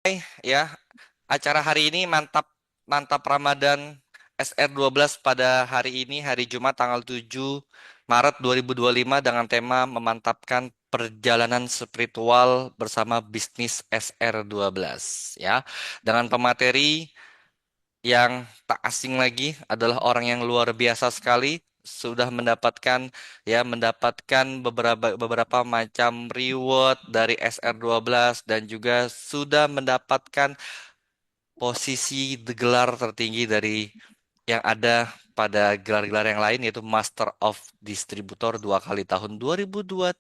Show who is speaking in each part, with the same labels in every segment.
Speaker 1: Ya, acara hari ini mantap mantap Ramadan SR12 pada hari ini hari Jumat tanggal 7 Maret 2025 dengan tema memantapkan perjalanan spiritual bersama bisnis SR12 ya. Dengan pemateri yang tak asing lagi adalah orang yang luar biasa sekali sudah mendapatkan beberapa beberapa macam reward dari SR12 dan juga sudah mendapatkan posisi gelar tertinggi dari yang ada pada gelar-gelar yang lain yaitu Master of Distributor dua kali tahun 2023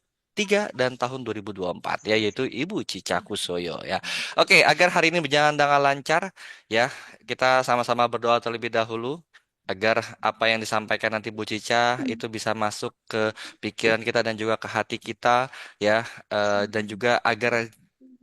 Speaker 1: dan tahun 2024 ya yaitu Ibu Cica Kusoyo ya. Oke, agar hari ini berjalan dengan lancar ya, kita sama-sama berdoa terlebih dahulu agar apa yang disampaikan nanti Bu Cica itu bisa masuk ke pikiran kita dan juga ke hati kita ya, dan juga agar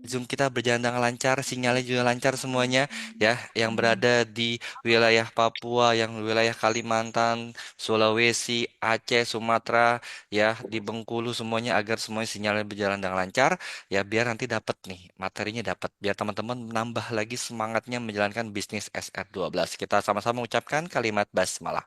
Speaker 1: Zoom kita berjalan dengan lancar, sinyalnya juga lancar semuanya ya, yang berada di wilayah Papua, yang wilayah Kalimantan, Sulawesi, Aceh, Sumatera, ya di Bengkulu semuanya agar semuanya sinyalnya berjalan dengan lancar ya biar nanti dapat nih materinya dapat biar teman-teman menambah lagi semangatnya menjalankan bisnis SR12. Kita sama-sama mengucapkan kalimat basmalah.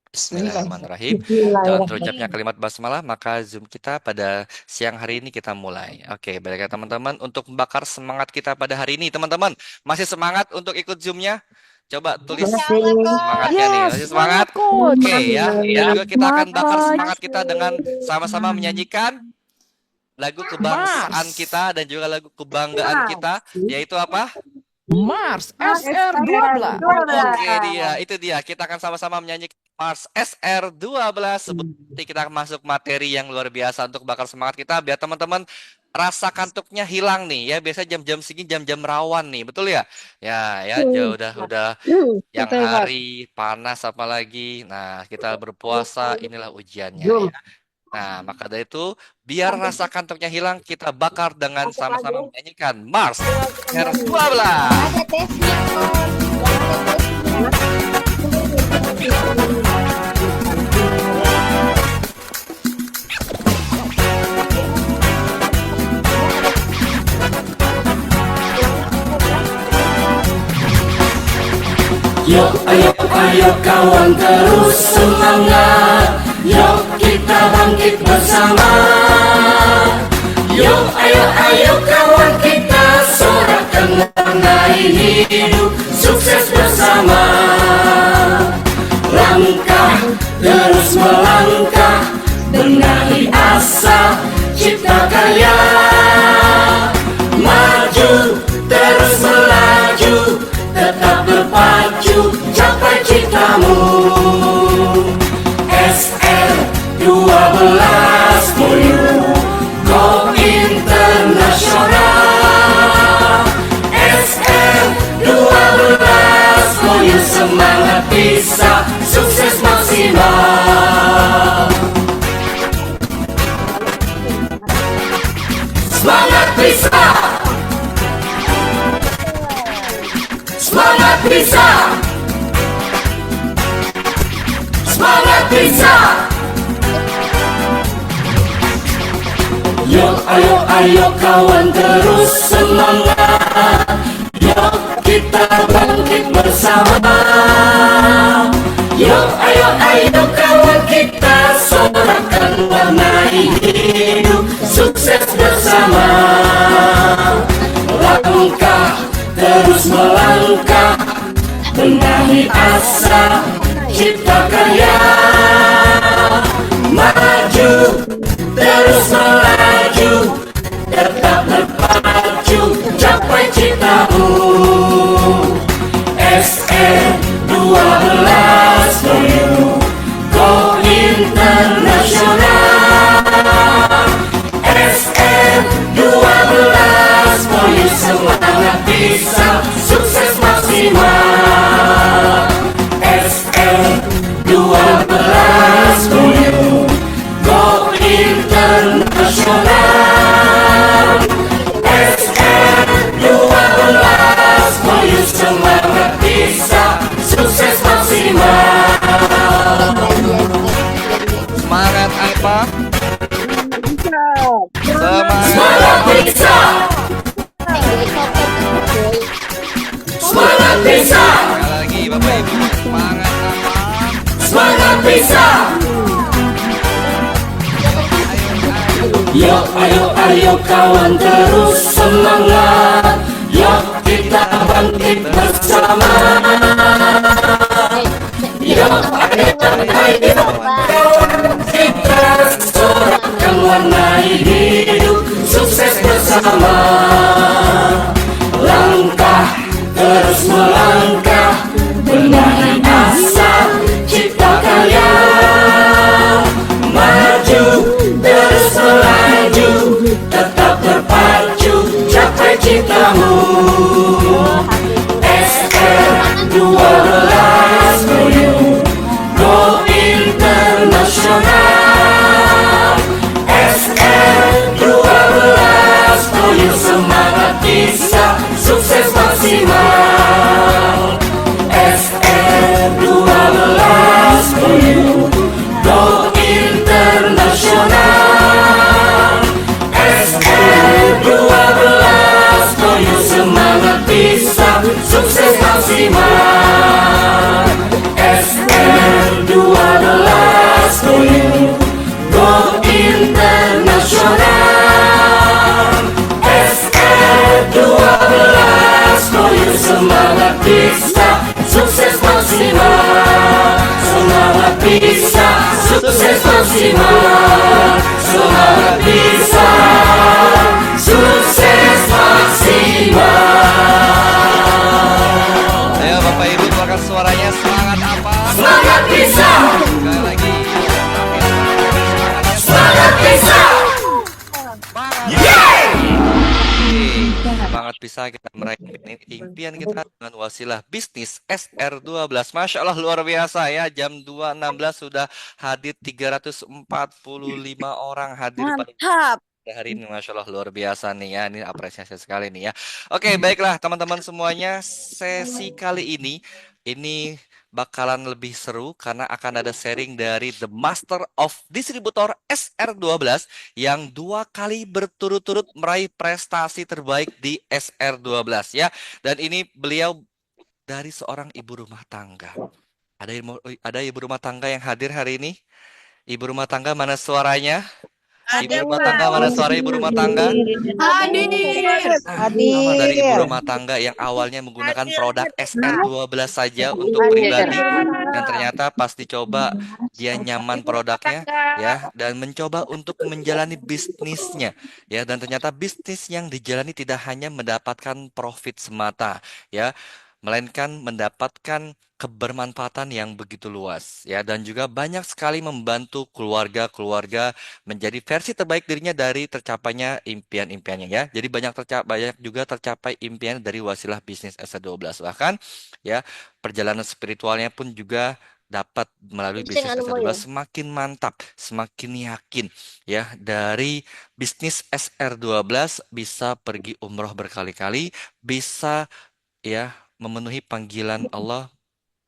Speaker 1: Bismillahirrahmanirrahim. Dengan terucapnya
Speaker 2: Bismillahirrahmanirrahim.
Speaker 1: kalimat basmalah, maka Zoom kita pada siang hari ini kita mulai. Oke, baiklah teman-teman, untuk membakar semangat kita pada hari ini, teman-teman, masih semangat untuk ikut Zoom-nya? Coba tulis
Speaker 2: Masih
Speaker 1: semangatnya nih,
Speaker 3: Yes,
Speaker 1: masih semangat?
Speaker 3: semangat coach.
Speaker 1: Oke ya, dan
Speaker 2: semangat,
Speaker 1: juga kita akan
Speaker 3: Semangat
Speaker 1: bakar
Speaker 3: coach.
Speaker 1: semangat kita dengan sama-sama menyanyikan lagu kebangsaan
Speaker 3: Mars.
Speaker 1: kita dan juga lagu kebanggaan kita, yaitu apa?
Speaker 3: Mars SR12.
Speaker 1: Oke
Speaker 2: SR12.
Speaker 1: dia, itu dia. Kita akan sama-sama menyanyi Mars SR12 seperti kita masuk materi yang luar biasa untuk bakar semangat kita biar teman-teman rasa kantuknya hilang nih ya. Biasa jam-jam segini jam-jam rawan nih, betul ya? Ya, ya, udah yang
Speaker 2: Betul, Kak.
Speaker 1: hari panas apalagi. Nah, kita berpuasa inilah ujiannya
Speaker 2: Zoom.
Speaker 1: ya. Nah, maka dari itu biar rasa kantuknya hilang kita bakar dengan sama-sama menyanyikan Mars SR12.
Speaker 4: Ada tesnya, Kon. Jangan ada tesnya.
Speaker 5: Yuk, ayo, ayo kawan terus semangat. Yuk kita bangkit bersama. Yuk, ayo, ayo kawan kita sorakan warna hidup sukses bersama. Langkah terus melangkah, benahi asa, cipta karya. Maju terus melaju, tetap berpacu, capai citamu. SR12 for you, go internasional. SR12 for you, semangat bisa, sukses maksimal. Semangat bisa, semangat bisa, semangat bisa. Yuk, ayo, ayo kawan terus semangat. Yuk kita bangkit bersama. Yuk, ayo, ayo kawan kita sorakan warna hidup sukses bersama. Langkah terus melangkah, benahi asa, cipta karya. Maju terus melaju, tetap berpacu, capai citamu. SR12 for you, go internasional. SR12 for you, semangat bisa, sukses maksimal. SR12 for you, go internasional. SR12 for you, semangat bisa, sukses maksimal.
Speaker 1: Semangat apa?
Speaker 2: Bisa.
Speaker 1: Semangat.
Speaker 5: Semangat bisa,
Speaker 4: Helikopter
Speaker 5: bisa,
Speaker 1: Sekali lagi Bapak Ibu, semangat apa?
Speaker 5: semangat bisa. Yuk, ayo, ayo kawan terus semangat. Yuk kita bangkit bersama. Yuk, ayo, ayo kawan kita sorakan warnai hidup, sukses bersama. Langkah, terus melangkah, benahi asa, cipta karya. Maju, terus melaju, tetap terpacu, capai citamu. SR12 Go internasional. SR12 semangat bisa, sukses maksimal. SR12 Go internasional. SR12 semangat bisa, sukses maksimal. SR12 Go internasional. SR12 semangat bisa, sukses maksimal. Semangat bisa, sukses maksimal. Semangat bisa, sukses maksimal.
Speaker 1: Ayo Bapak Ibu keluarkan suaranya, semangat apa?
Speaker 5: Semangat bisa,
Speaker 1: Sekali lagi.
Speaker 5: semangat bisa.
Speaker 1: Semangat bisa kita meraih impian kita dengan wasilah bisnis SR12. Masya Allah luar biasa ya. Jam 2.16 sudah hadir 345 orang hadir pada
Speaker 4: Mantap.
Speaker 1: hari ini. Masya Allah luar biasa nih ya. Ini apresiasi sekali nih ya. Oke, baiklah teman-teman semuanya. Sesi kali ini bakalan lebih seru karena akan ada sharing dari The Master of Distributor SR12 yang 2 kali berturut-turut meraih prestasi terbaik di SR12 ya. Dan ini beliau dari seorang ibu rumah tangga. Ada ibu rumah tangga yang hadir hari ini? Ibu rumah tangga mana suaranya? Ibu rumah tangga mana suara ibu rumah tangga?
Speaker 3: Hadir.
Speaker 1: Sama dari ibu rumah tangga yang awalnya menggunakan produk SR12 saja untuk pribadi dan ternyata pas dicoba dia nyaman produknya ya dan mencoba untuk menjalani bisnisnya ya dan ternyata bisnis yang dijalani tidak hanya mendapatkan profit semata ya melainkan mendapatkan kebermanfaatan yang begitu luas ya dan juga banyak sekali membantu keluarga-keluarga menjadi versi terbaik dirinya dari tercapainya impian-impiannya ya. Jadi banyak juga tercapai impian dari wasilah bisnis S12 bahkan ya perjalanan spiritualnya pun juga dapat melalui bisnis S12 semakin mantap, semakin yakin ya dari bisnis SR12 bisa pergi umroh berkali-kali, bisa ya memenuhi panggilan Allah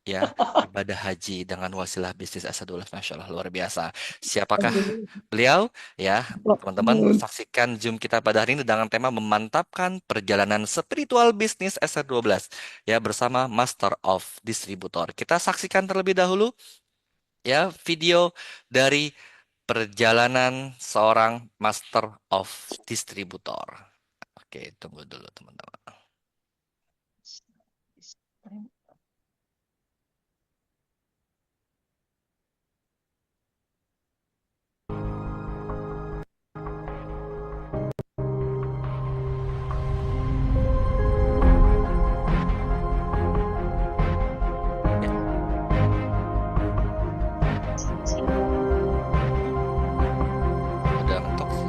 Speaker 1: ya ibadah haji dengan wasilah bisnis S12. Masya Allah luar biasa. Siapakah beliau? Ya teman-teman saksikan Zoom kita pada hari ini dengan tema memantapkan perjalanan spiritual bisnis SR12 ya bersama Master of Distributor. Kita saksikan terlebih dahulu ya video dari perjalanan seorang Master of Distributor. Oke, tunggu dulu teman-teman. Udah mentok sih.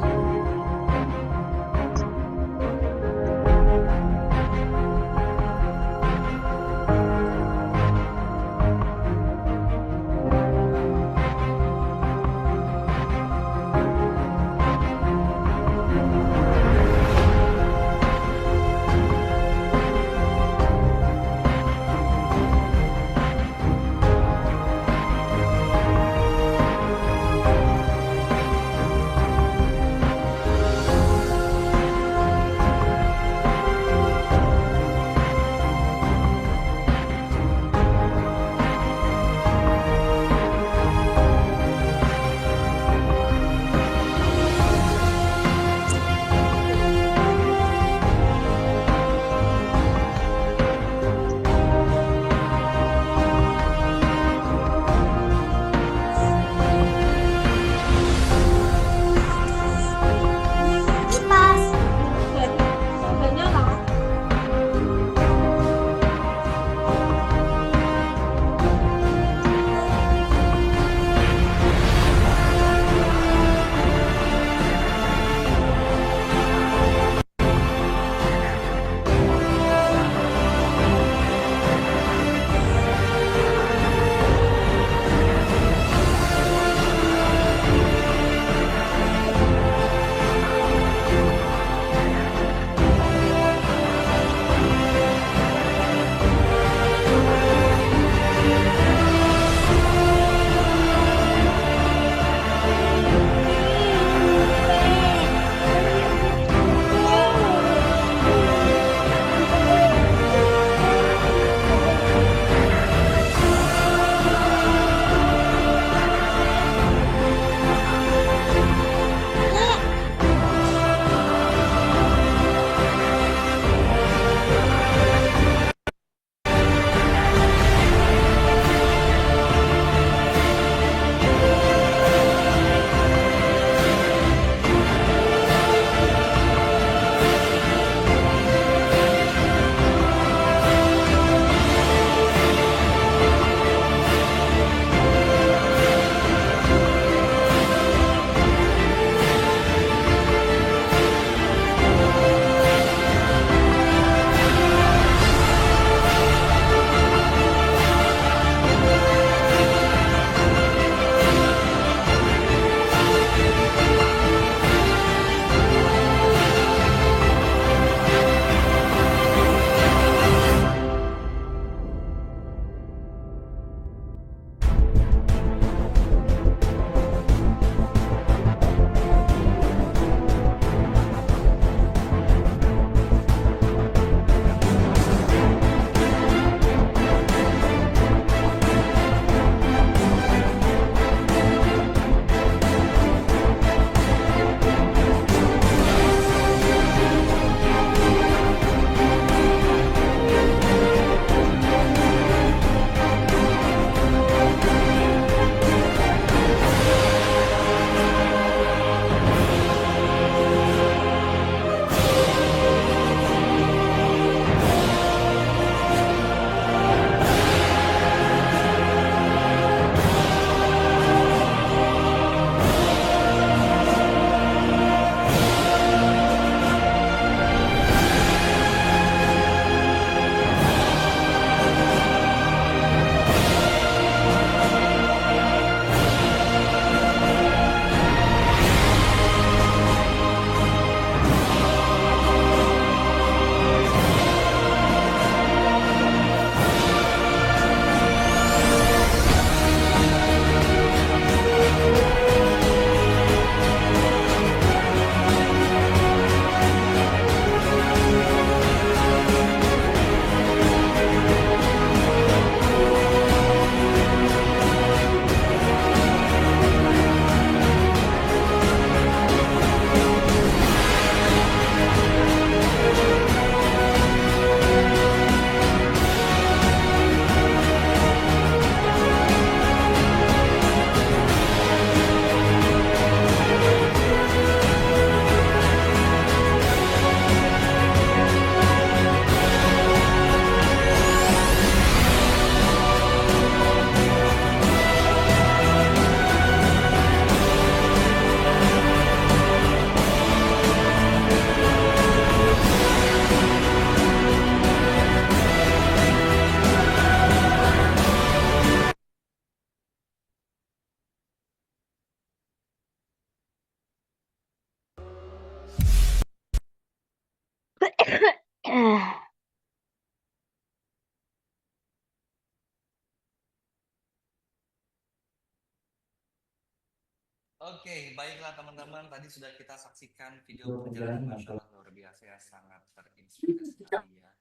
Speaker 1: Oke, baiklah teman-teman. Tadi sudah kita saksikan video perjalanan, Masya Allah luar biasa ya, sangat terinspirasi sekali ya.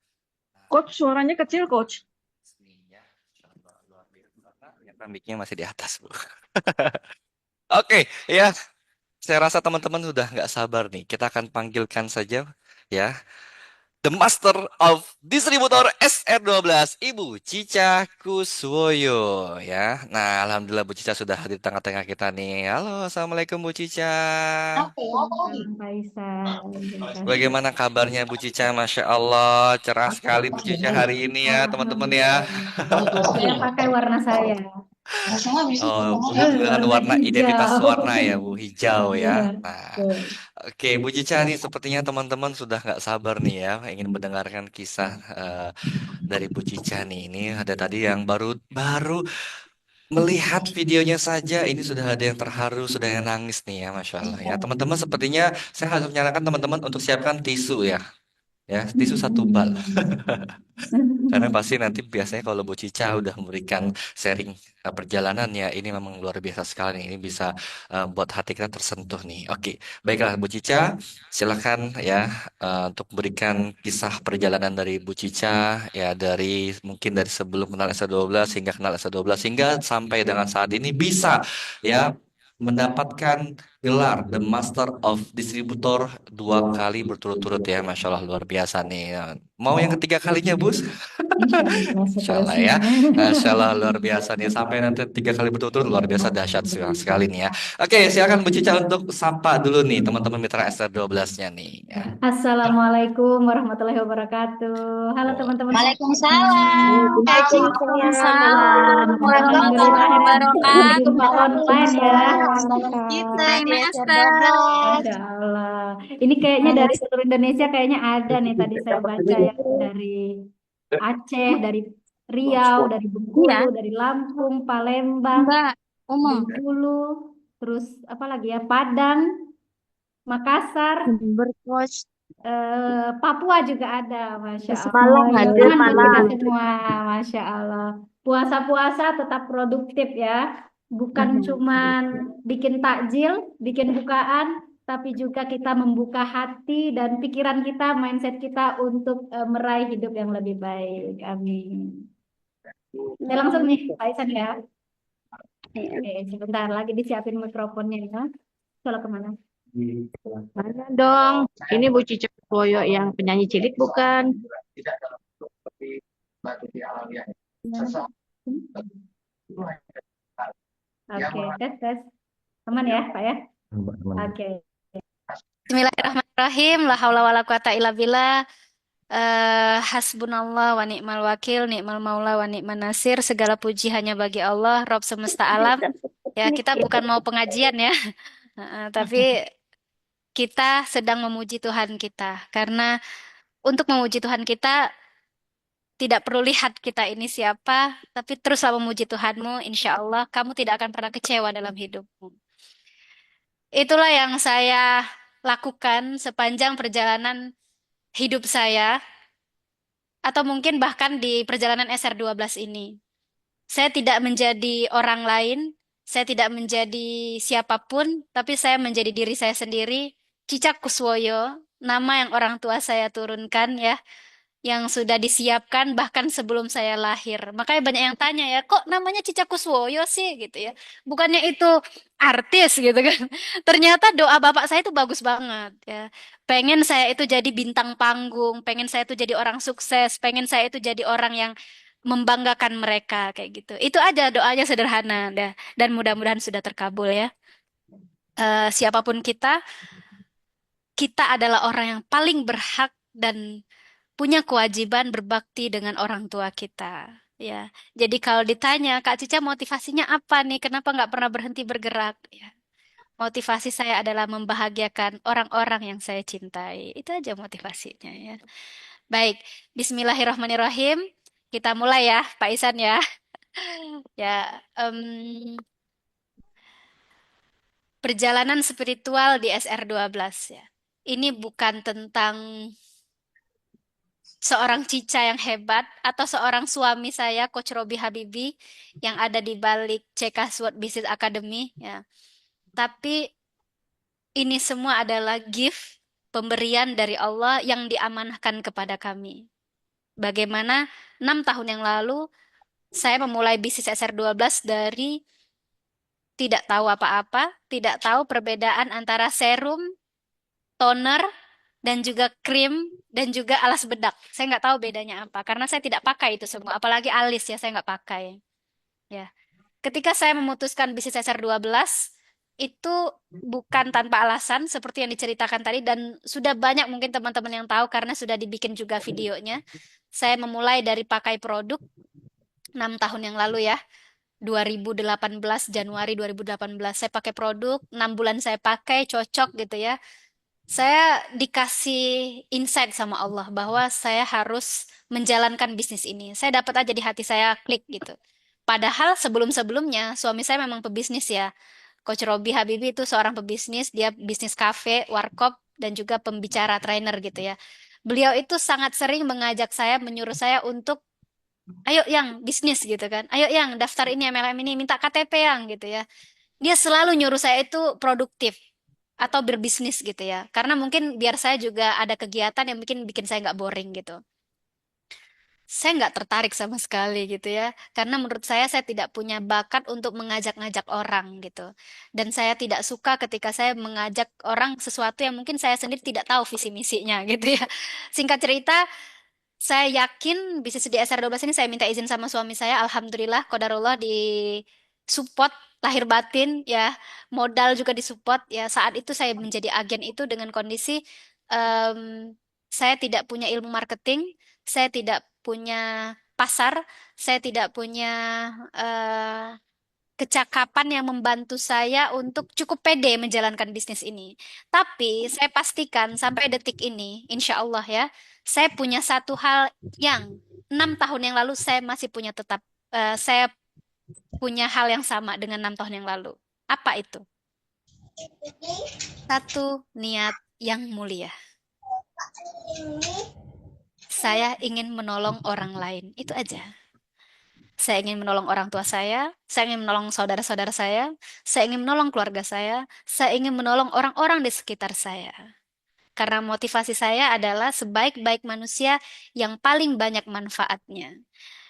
Speaker 1: Nah,
Speaker 3: Coach, suaranya kecil, Coach.
Speaker 1: ya, Masya Allah luar biasa. Ternyata mic-nya masih di atas, Bu. Oke, ya, saya rasa teman-teman sudah nggak sabar nih. Kita akan panggilkan saja ya The Master of Distributor SR12, Ibu Cica Kuswoyo ya. Nah, alhamdulillah Bu Cica sudah hadir di tengah-tengah kita nih. Halo, assalamualaikum Bu Cica.
Speaker 4: Salam Faisal. Terima kasih.
Speaker 1: Bagaimana kabarnya Bu Cica? Masya Allah, cerah sekali Bu Cica hari ini ya, teman-teman ya.
Speaker 4: Alhamdulillah. Saya pakai warna saya.
Speaker 1: Oh, dengan
Speaker 4: Warna
Speaker 1: warna identitas
Speaker 4: hijau.
Speaker 1: warna ya, Bu, hijau
Speaker 4: Iya.
Speaker 1: ya. Nah,
Speaker 4: Tuh.
Speaker 1: oke, Bu Cica nih sepertinya teman-teman sudah nggak sabar nih ya, ingin mendengarkan kisah dari Bu Cica nih. Ini ada tadi yang baru melihat videonya saja, ini sudah ada yang terharu, sudah yang nangis nih ya, Masya Allah ya. Teman-teman sepertinya saya harus menyarankan teman-teman untuk siapkan tisu ya, tisu satu bal. Karena pasti nanti biasanya kalau Bu Cica udah memberikan sharing perjalanannya, ini memang luar biasa sekali. Ini bisa buat hati kita tersentuh nih. Oke, baiklah Bu Cica, silakan ya untuk memberikan kisah perjalanan dari Bu Cica ya dari mungkin dari sebelum kenal S12 hingga kenal S12 hingga sampai dengan saat ini bisa ya mendapatkan gelar The Master of Distributor 2 kali berturut-turut ya, Masya Allah luar biasa nih. Mau yang ketiga kalinya, Bu?
Speaker 4: Insya Allah
Speaker 1: Insya Allah
Speaker 4: seterusnya.
Speaker 1: ya. Masya Allah luar biasa nih. Sampai nanti 3 kali berturut-turut luar biasa dahsyat sekali nih ya. Oke, silakan Bu Cica untuk sapa dulu nih teman-teman mitra SR12-nya nih. Ya.
Speaker 4: Assalamualaikum warahmatullahi wabarakatuh. Halo
Speaker 1: Oh,
Speaker 4: teman-teman.
Speaker 2: Waalaikumsalam, Kak Cica.
Speaker 3: Waalaikumsalam
Speaker 4: Alhamdulillah
Speaker 2: warahmatullahi
Speaker 4: akhirnya berjumpa
Speaker 2: wabarakatuh.
Speaker 4: online ya.
Speaker 2: Dengan kita
Speaker 3: Kak.
Speaker 2: di SR12.
Speaker 4: Masya Allah. Ini kayaknya dari seluruh Indonesia kayaknya ada nih tadi saya baca ya dari Aceh, dari Riau, dari
Speaker 2: Iya,
Speaker 4: Bengkulu, dari Lampung, Palembang,
Speaker 2: Mbak Umum.
Speaker 4: Bengkulu, terus apa lagi ya? Padang, Makassar,
Speaker 2: Bercoach.
Speaker 4: Papua juga ada, Masya Allah.
Speaker 3: Malang hadir,
Speaker 4: Teman buat kita
Speaker 3: Malang.
Speaker 4: semua, Masya Allah. Puasa-puasa tetap produktif ya. Bukan cuman bikin takjil, bikin bukaan, tapi juga kita membuka hati dan pikiran kita, mindset kita untuk meraih hidup yang lebih baik. Amin. Saya langsung nih, Pak Isan ya. Oke, sebentar lagi disiapin mikrofonnya ya. Kalau kemana?
Speaker 3: Mana dong? Ini Bu Cica Boyo yang penyanyi cilik bukan?
Speaker 4: Oke, tes. Teman ya, Pak ya. Oke.
Speaker 2: Bismillahirrahmanirrahim. La haula wala quwata illa billah. Hasbunallah wa ni'mal wakil, ni'mal maula wa ni'man nasir. Segala puji hanya bagi Allah, Rob semesta alam. Ya, kita bukan mau pengajian ya. Tapi kita sedang memuji Tuhan kita. Karena untuk memuji Tuhan kita tidak perlu lihat kita ini siapa, tapi teruslah memuji Tuhanmu, insya Allah kamu tidak akan pernah kecewa dalam hidupmu. Itulah yang saya lakukan sepanjang perjalanan hidup saya, atau mungkin bahkan di perjalanan SR12 ini. Saya tidak menjadi orang lain, saya tidak menjadi siapapun, tapi saya menjadi diri saya sendiri, Cicak Kuswoyo, nama yang orang tua saya turunkan ya, yang sudah disiapkan bahkan sebelum saya lahir. Makanya banyak yang tanya ya, kok namanya Cica Kuswoyo sih gitu ya. Bukannya itu artis gitu kan. Ternyata doa bapak saya itu bagus banget ya. Pengen saya itu jadi bintang panggung, pengen saya itu jadi orang sukses, pengen saya itu jadi orang yang membanggakan mereka kayak gitu. Itu aja doanya sederhana dan mudah-mudahan sudah terkabul ya. Siapapun kita adalah orang yang paling berhak dan punya kewajiban berbakti dengan orang tua kita. Ya, jadi kalau ditanya, Kak Cica motivasinya apa nih? Kenapa nggak pernah berhenti bergerak? Ya, motivasi saya adalah membahagiakan orang-orang yang saya cintai. Itu aja motivasinya ya. Baik, Bismillahirrahmanirrahim. Kita mulai ya, Pak Isan ya. Ya, perjalanan spiritual di SR12 ya. Ini bukan tentang seorang Cica yang hebat atau seorang suami saya, Coach Robi Habibi, yang ada di balik CK Sword Business Academy ya. Tapi ini semua adalah gift, pemberian dari Allah yang diamanahkan kepada kami. Bagaimana 6 tahun yang lalu saya memulai bisnis SR12 dari tidak tahu apa-apa, tidak tahu perbedaan antara serum, toner, dan juga krim, dan juga alas bedak. Saya nggak tahu bedanya apa, karena saya tidak pakai itu semua. Apalagi alis ya, saya nggak pakai. Ya. Ketika saya memutuskan bisnis SR12, itu bukan tanpa alasan, seperti yang diceritakan tadi, dan sudah banyak mungkin teman-teman yang tahu karena sudah dibikin juga videonya. Saya memulai dari pakai produk 6 tahun yang lalu ya. 2018 Januari 2018 saya pakai produk 6 bulan saya pakai cocok gitu ya, saya dikasih insight sama Allah bahwa saya harus menjalankan bisnis ini. Saya dapat aja di hati saya klik gitu. Padahal sebelum-sebelumnya suami saya memang pebisnis ya. Coach Robi Habibi itu seorang pebisnis, dia bisnis kafe, warkop, dan juga pembicara trainer gitu ya. Beliau itu sangat sering mengajak saya, menyuruh saya untuk ayo yang bisnis gitu kan. Ayo yang daftar ini MLM ini minta KTP yang gitu ya. Dia selalu nyuruh saya itu produktif atau berbisnis gitu ya. Karena mungkin biar saya juga ada kegiatan yang mungkin bikin saya nggak boring gitu. Saya nggak tertarik sama sekali gitu ya. Karena menurut saya tidak punya bakat untuk mengajak-ngajak orang gitu. Dan saya tidak suka ketika saya mengajak orang sesuatu yang mungkin saya sendiri tidak tahu visi misinya gitu ya. Singkat cerita, saya yakin bisnis di SR12 ini saya minta izin sama suami saya. Alhamdulillah, qadarullah di support lahir batin ya, modal juga disupport ya. Saat itu saya menjadi agen itu dengan kondisi em, saya tidak punya ilmu marketing, saya tidak punya pasar, saya tidak punya eh, kecakapan yang membantu saya untuk cukup pede menjalankan bisnis ini. Tapi saya pastikan sampai detik ini, insya Allah ya, saya punya satu hal yang 6 tahun yang lalu saya masih punya tetap, saya punya hal yang sama dengan 6 tahun yang lalu. Apa itu? Satu niat yang mulia. Saya ingin menolong orang lain. Itu aja. Saya ingin menolong orang tua saya ingin menolong saudara-saudara saya ingin menolong keluarga saya ingin menolong orang-orang di sekitar saya. Karena motivasi saya adalah sebaik-baik manusia yang paling banyak manfaatnya.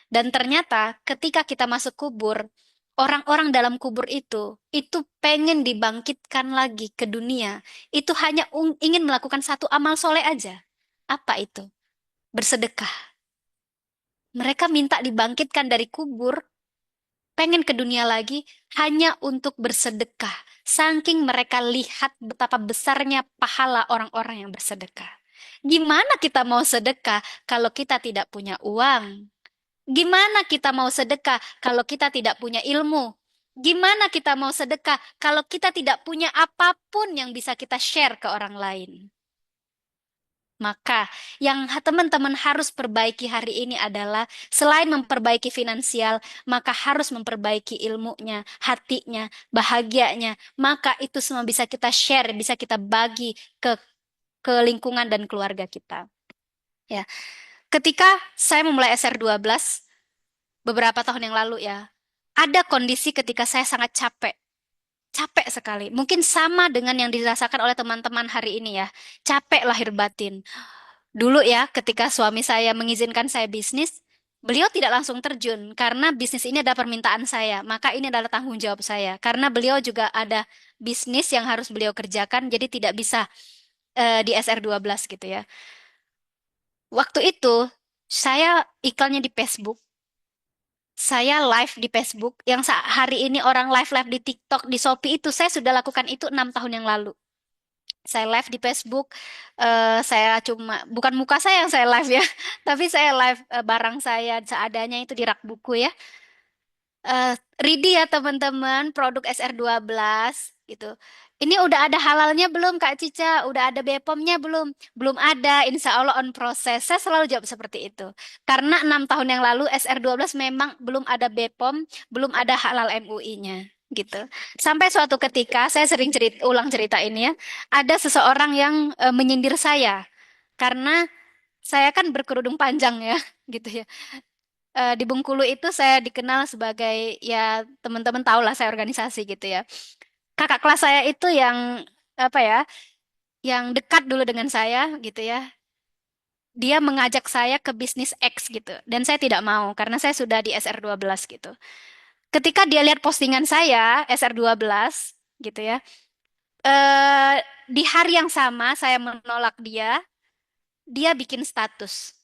Speaker 2: Dan ternyata ketika kita masuk kubur, orang-orang dalam kubur itu pengen dibangkitkan lagi ke dunia. Itu hanya ingin melakukan satu amal soleh aja. Apa itu? Bersedekah. Mereka minta dibangkitkan dari kubur, pengen ke dunia lagi hanya untuk bersedekah. Saking mereka lihat betapa besarnya pahala orang-orang yang bersedekah. Gimana kita mau sedekah kalau kita tidak punya uang? Gimana kita mau sedekah kalau kita tidak punya ilmu? Gimana kita mau sedekah kalau kita tidak punya apapun yang bisa kita share ke orang lain? Maka yang teman-teman harus perbaiki hari ini adalah selain memperbaiki finansial, maka harus memperbaiki ilmunya, hatinya, bahagianya. Maka itu semua bisa kita share, bisa kita bagi ke lingkungan dan keluarga kita. Ya. Ketika saya memulai SR12 beberapa tahun yang lalu ya, ada kondisi ketika saya sangat capek. Capek sekali. Mungkin sama dengan yang dirasakan oleh teman-teman hari ini ya. Capek lahir batin. Dulu ya, ketika suami saya mengizinkan saya bisnis, beliau tidak langsung terjun karena bisnis ini adalah permintaan saya. Maka ini adalah tanggung jawab saya. Karena beliau juga ada bisnis yang harus beliau kerjakan, jadi tidak bisa di SR12 gitu ya. Waktu itu, saya iklannya di Facebook. Saya live di Facebook, yang hari ini orang live-live di TikTok, di Shopee itu, saya sudah lakukan itu 6 tahun yang lalu. Saya live di Facebook, saya cuma, bukan muka saya yang saya live ya, tapi saya live barang saya seadanya itu di rak buku ya. Ready ya teman-teman, produk SR12 gitu. Ini udah ada halalnya belum Kak Cica? Udah ada BPOM-nya belum? Belum ada, insya Allah on proses. Saya selalu jawab seperti itu. Karena 6 tahun yang lalu SR12 memang belum ada BPOM, belum ada halal MUI-nya gitu. Sampai suatu ketika, saya sering ulang cerita ini ya, ada seseorang yang menyindir saya. Karena saya kan berkerudung panjang ya, gitu ya. Di Bengkulu itu saya dikenal sebagai ya teman-teman tahu lah saya organisasi gitu ya. kakak kelas saya itu yang apa ya, yang dekat dulu dengan saya gitu ya. Dia mengajak saya ke bisnis X gitu. Dan saya tidak mau karena saya sudah di SR12 gitu. Ketika dia lihat postingan saya SR12 gitu ya. eh di hari yang sama saya menolak dia, dia bikin status.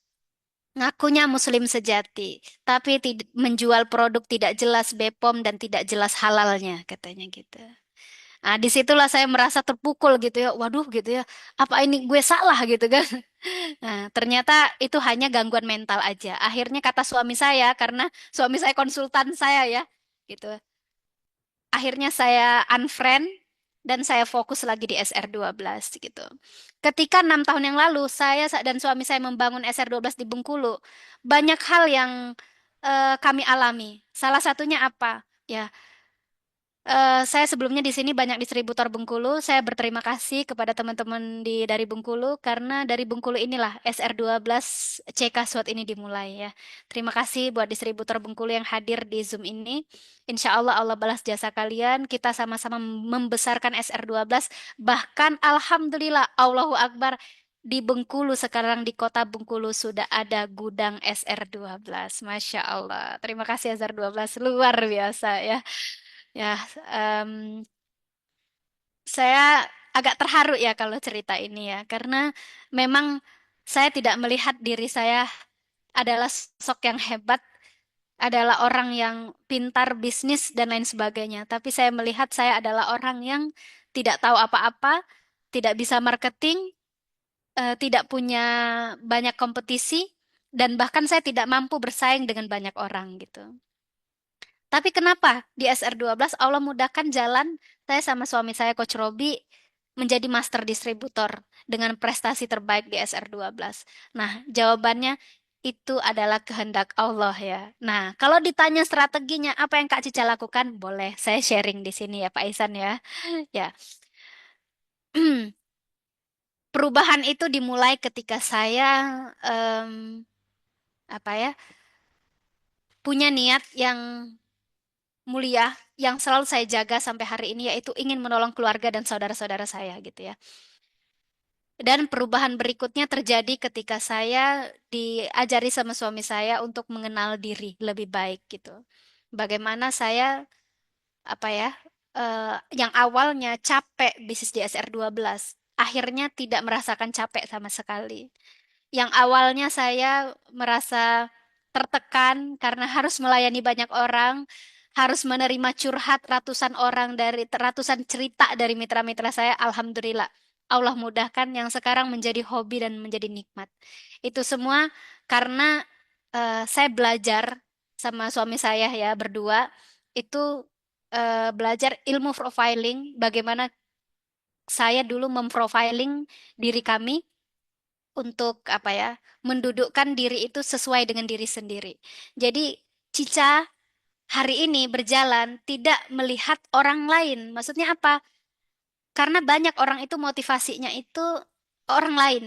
Speaker 2: Ngakunya muslim sejati, tapi menjual produk tidak jelas BPOM dan tidak jelas halalnya, katanya gitu. Nah, disitulah saya merasa terpukul gitu ya. Waduh gitu ya. Apa ini gue salah gitu kan? Nah, ternyata itu hanya gangguan mental aja. Akhirnya kata suami saya, karena suami saya konsultan saya ya, gitu. Akhirnya saya unfriend dan saya fokus lagi di SR12 gitu. Ketika 6 tahun yang lalu saya dan suami saya membangun SR12 di Bengkulu, banyak hal yang kami alami. Salah satunya apa? Ya, saya sebelumnya di sini banyak distributor Bengkulu. Saya berterima kasih kepada teman-teman dari Bengkulu karena dari Bengkulu inilah SR12 CK SWOT ini dimulai ya. Terima kasih buat distributor Bengkulu yang hadir di Zoom ini. Insya Allah Allah balas jasa kalian. Kita sama-sama membesarkan SR12. Bahkan Alhamdulillah Allahu Akbar di Bengkulu sekarang di kota Bengkulu sudah ada gudang SR12. Masya Allah. Terima kasih SR12 luar biasa ya. Ya, em, saya agak terharu ya kalau cerita ini ya, karena memang saya tidak melihat diri saya adalah sosok yang hebat, adalah orang yang pintar bisnis dan lain sebagainya. Tapi saya melihat saya adalah orang yang tidak tahu apa-apa, tidak bisa marketing, tidak punya banyak kompetisi, dan bahkan saya tidak mampu bersaing dengan banyak orang gitu. Tapi kenapa di SR12 Allah mudahkan jalan saya sama suami saya Coach Robi menjadi master distributor dengan prestasi terbaik di SR12. Nah, jawabannya itu adalah kehendak Allah ya. Nah, kalau ditanya strateginya apa yang Kak Cica lakukan, boleh saya sharing di sini ya Pak Isan ya. Ya. Perubahan itu dimulai ketika saya apa ya, punya niat yang mulia yang selalu saya jaga sampai hari ini yaitu ingin menolong keluarga dan saudara-saudara saya gitu ya. Dan perubahan berikutnya terjadi ketika saya diajari sama suami saya untuk mengenal diri lebih baik gitu. Bagaimana saya apa ya yang awalnya capek bisnis di SR12 akhirnya tidak merasakan capek sama sekali. Yang awalnya saya merasa tertekan karena harus melayani banyak orang, harus menerima curhat ratusan orang dari ratusan cerita dari mitra-mitra saya. Alhamdulillah, Allah mudahkan yang sekarang menjadi hobi dan menjadi nikmat. Itu semua karena saya belajar sama suami saya ya berdua itu belajar ilmu profiling, bagaimana saya dulu memprofiling diri kami untuk apa ya, mendudukkan diri itu sesuai dengan diri sendiri. Jadi Cica hari ini berjalan tidak melihat orang lain. Maksudnya apa? Karena banyak orang itu motivasinya itu orang lain.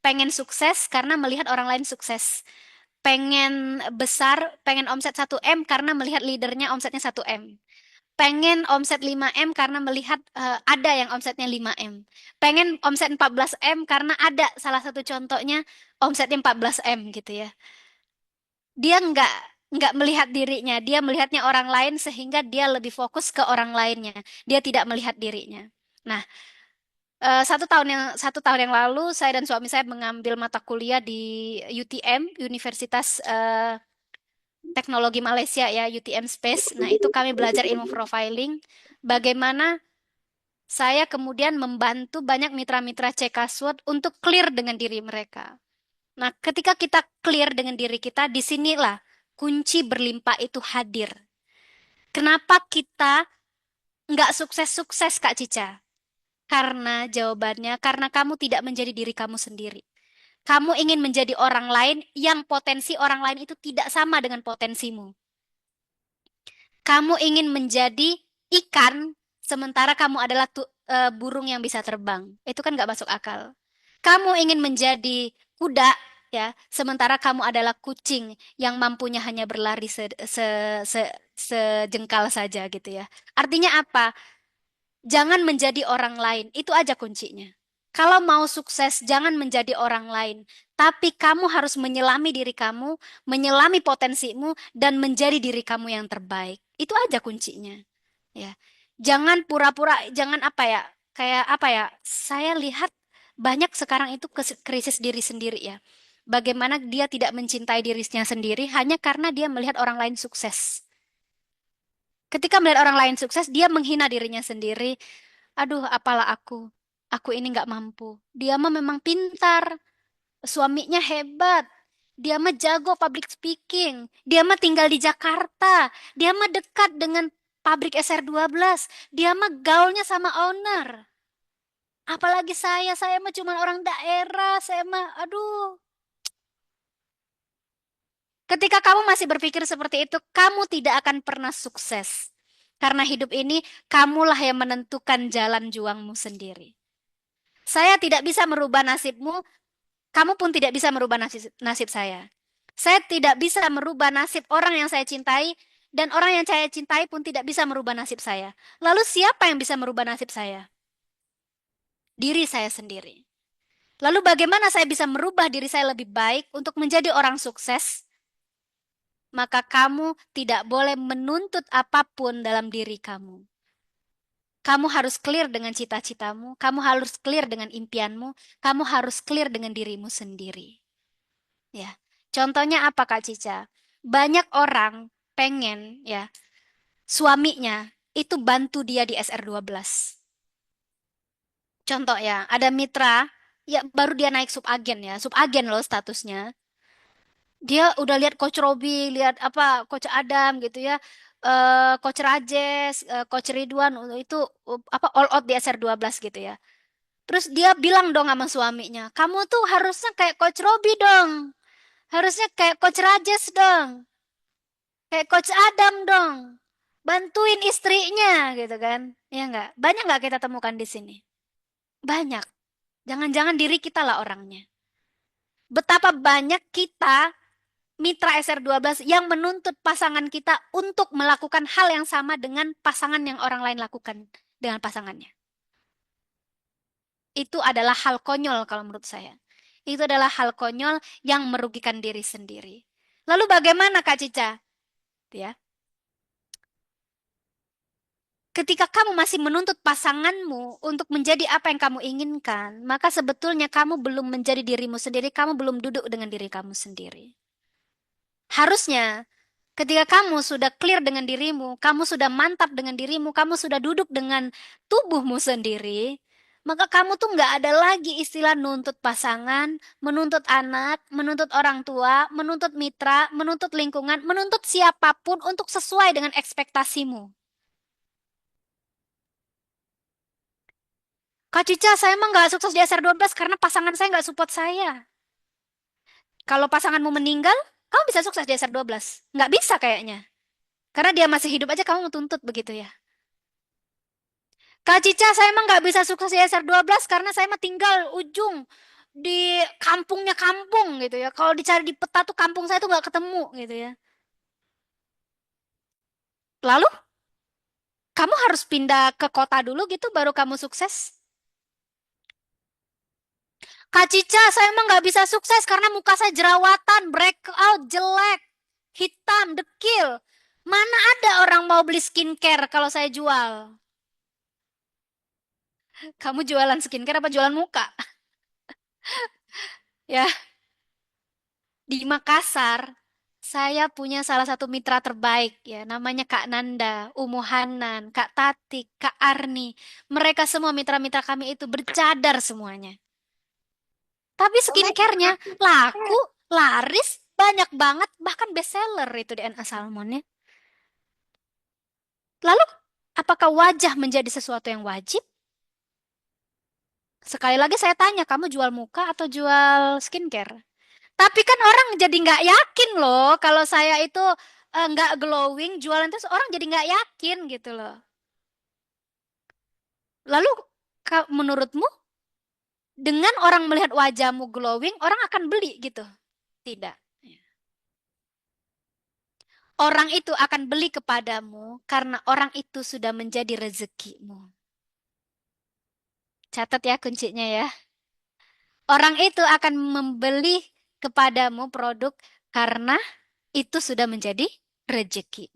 Speaker 2: Pengen sukses karena melihat orang lain sukses. Pengen besar, pengen omset 1 M karena melihat leadernya omsetnya 1 M. Pengen omset 5 M karena melihat ada yang omsetnya 5 M. Pengen omset 14 M karena ada salah satu contohnya omsetnya 14 M gitu ya. Dia nggak melihat dirinya, dia melihatnya orang lain sehingga dia lebih fokus ke orang lainnya. Dia tidak melihat dirinya. Nah, 1 tahun yang lalu saya dan suami saya mengambil mata kuliah di UTM, Universitas Teknologi Malaysia ya, UTM Space. Nah, itu kami belajar ilmu profiling. Bagaimana saya kemudian membantu banyak mitra-mitra CK SWOT untuk clear dengan diri mereka. Nah, ketika kita clear dengan diri kita, disinilah kunci berlimpah itu hadir. Kenapa kita nggak sukses-sukses, Kak Cica? Karena jawabannya, karena kamu tidak menjadi diri kamu sendiri. Kamu ingin menjadi orang lain yang potensi orang lain itu tidak sama dengan potensimu. Kamu ingin menjadi ikan, sementara kamu adalah burung yang bisa terbang. Itu kan nggak masuk akal. Kamu ingin menjadi kuda, ya, sementara kamu adalah kucing yang mampunya hanya berlari sejengkal saja gitu ya. Artinya apa? Jangan menjadi orang lain. Itu aja kuncinya. Kalau mau sukses, jangan menjadi orang lain. Tapi kamu harus menyelami diri kamu, menyelami potensimu, dan menjadi diri kamu yang terbaik. Itu aja kuncinya. Ya, jangan pura-pura, jangan apa ya, kayak apa ya, saya lihat banyak sekarang itu krisis diri sendiri ya. Bagaimana dia tidak mencintai dirinya sendiri hanya karena dia melihat orang lain sukses. Ketika melihat orang lain sukses, dia menghina dirinya sendiri. Aduh, apalah aku. Aku ini nggak mampu. Dia mah memang pintar. Suaminya hebat. Dia mah jago public speaking. Dia mah tinggal di Jakarta. Dia mah dekat dengan pabrik SR12. Dia mah gaulnya sama owner. Apalagi saya mah cuma orang daerah. Saya mah, aduh. Ketika kamu masih berpikir seperti itu, kamu tidak akan pernah sukses. Karena hidup ini, kamulah yang menentukan jalan juangmu sendiri. Saya tidak bisa merubah nasibmu, kamu pun tidak bisa merubah nasib saya. Saya tidak bisa merubah nasib orang yang saya cintai, dan orang yang saya cintai pun tidak bisa merubah nasib saya. Lalu siapa yang bisa merubah nasib saya? Diri saya sendiri. Lalu bagaimana saya bisa merubah diri saya lebih baik untuk menjadi orang sukses? Maka kamu tidak boleh menuntut apapun dalam diri kamu. Kamu harus clear dengan cita-citamu, kamu harus clear dengan impianmu, kamu harus clear dengan dirimu sendiri. Ya. Contohnya apa Kak Cica? Banyak orang pengen ya suaminya itu bantu dia di SR12. Contoh ya, ada mitra ya baru dia naik subagen ya, subagen loh statusnya. Dia udah lihat Coach Robi, lihat apa Coach Adam gitu ya. Coach Rajes, Coach Ridwan itu apa all out di SR12 gitu ya. Terus dia bilang dong sama suaminya, "Kamu tuh harusnya kayak Coach Robi dong. Harusnya kayak Coach Rajes dong. Kayak Coach Adam dong. Bantuin istrinya gitu kan." Ya enggak? Banyak nggak kita temukan di sini? Banyak. Jangan-jangan diri kita lah orangnya. Betapa banyak kita mitra SR12 yang menuntut pasangan kita untuk melakukan hal yang sama dengan pasangan yang orang lain lakukan dengan pasangannya. Itu adalah hal konyol kalau menurut saya. Itu adalah hal konyol yang merugikan diri sendiri. Lalu bagaimana Kak Cica? Ya. Ketika kamu masih menuntut pasanganmu untuk menjadi apa yang kamu inginkan, maka sebetulnya kamu belum menjadi dirimu sendiri, kamu belum duduk dengan diri kamu sendiri. Harusnya ketika kamu sudah clear dengan dirimu, kamu sudah mantap dengan dirimu, kamu sudah duduk dengan tubuhmu sendiri, maka kamu tuh nggak ada lagi istilah nuntut pasangan, menuntut anak, menuntut orang tua, menuntut mitra, menuntut lingkungan, menuntut siapapun untuk sesuai dengan ekspektasimu. Kak Cica, saya emang nggak sukses di SR12 karena pasangan saya nggak support saya. Kalau pasanganmu meninggal, kamu bisa sukses di SR12. Nggak bisa kayaknya. Karena dia masih hidup aja kamu mau tuntut begitu ya. Kak Cica, saya emang nggak bisa sukses di SR12 karena saya mah tinggal ujung di kampungnya kampung gitu ya. Kalau dicari di peta tuh kampung saya tuh nggak ketemu gitu ya. Lalu kamu harus pindah ke kota dulu gitu baru kamu sukses. Kak Cica, saya emang nggak bisa sukses karena muka saya jerawatan, breakout, jelek, hitam, dekil. Mana ada orang mau beli skincare kalau saya jual? Kamu jualan skincare apa jualan muka? Ya, di Makassar, saya punya salah satu mitra terbaik ya, namanya Kak Nanda, Umu Hanan, Kak Tatik, Kak Arni. Mereka semua mitra-mitra kami itu bercadar semuanya. Tapi skincare-nya laku, laris, banyak banget, bahkan bestseller itu DNA Salmon ya. Lalu, apakah wajah menjadi sesuatu yang wajib? Sekali lagi saya tanya, kamu jual muka atau jual skincare? Tapi kan orang jadi nggak yakin loh kalau saya itu nggak glowing, jualan terus orang jadi nggak yakin gitu loh. Lalu menurutmu dengan orang melihat wajahmu glowing, orang akan beli gitu? Tidak. Orang itu akan beli kepadamu karena orang itu sudah menjadi rezekimu. Catat ya kuncinya ya. Orang itu akan membeli kepadamu produk karena itu sudah menjadi rezeki.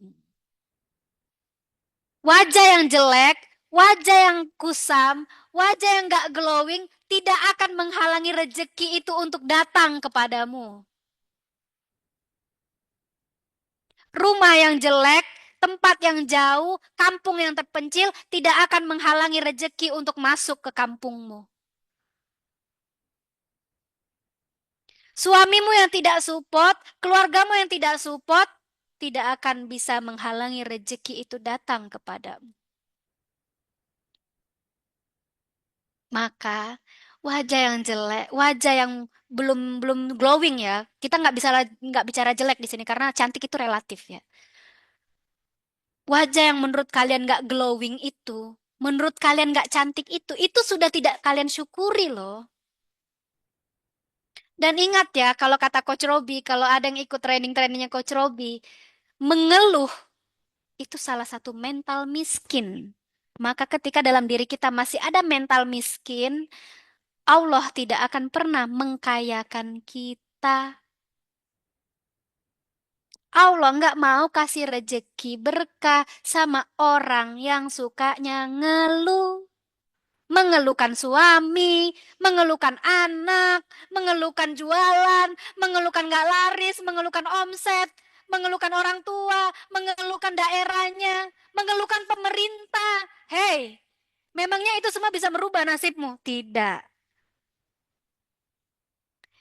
Speaker 2: Wajah yang jelek, wajah yang kusam, wajah yang gak glowing tidak akan menghalangi rezeki itu untuk datang kepadamu. Rumah yang jelek, tempat yang jauh, kampung yang terpencil tidak akan menghalangi rezeki untuk masuk ke kampungmu. Suamimu yang tidak support, keluargamu yang tidak support, tidak akan bisa menghalangi rezeki itu datang kepadamu. Maka wajah yang jelek, wajah yang belum belum glowing ya. Kita nggak bicara jelek di sini karena cantik itu relatif ya. Wajah yang menurut kalian nggak glowing itu, menurut kalian nggak cantik itu sudah tidak kalian syukuri loh. Dan ingat ya, kalau kata Coach Robi, kalau ada yang ikut training-trainingnya Coach Robi, mengeluh itu salah satu mental miskin. Maka ketika dalam diri kita masih ada mental miskin, Allah tidak akan pernah mengkayakan kita. Allah nggak mau kasih rejeki berkah sama orang yang sukanya ngeluh. Mengeluhkan suami, mengeluhkan anak, mengeluhkan jualan, mengeluhkan nggak laris, mengeluhkan omset, mengeluhkan orang tua, mengeluhkan daerahnya, mengeluhkan pemerintah. Hei, memangnya itu semua bisa merubah nasibmu? Tidak.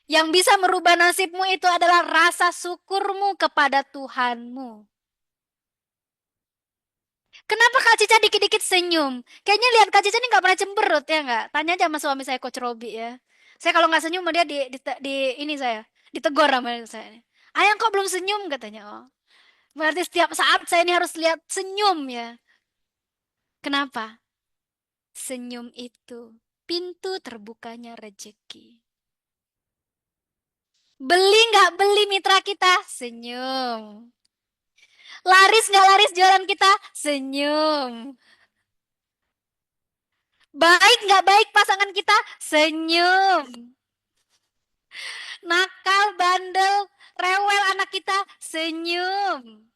Speaker 2: Yang bisa merubah nasibmu itu adalah rasa syukurmu kepada Tuhanmu. Kenapa Kak Cica dikit-dikit senyum? Kayaknya lihat Kak Cica ini nggak pernah cemberut ya nggak? Tanya aja sama suami saya Coach Robi ya. Saya kalau nggak senyum dia ini saya ditegur sama saya. Ayang kok belum senyum katanya. Oh, berarti setiap saat saya ini harus lihat senyum ya. Kenapa? Senyum itu pintu terbukanya rezeki. Beli nggak beli mitra kita? Senyum. Laris nggak laris jualan kita? Senyum. Baik nggak baik pasangan kita? Senyum. Nakal, bandel, rewel anak kita? Senyum.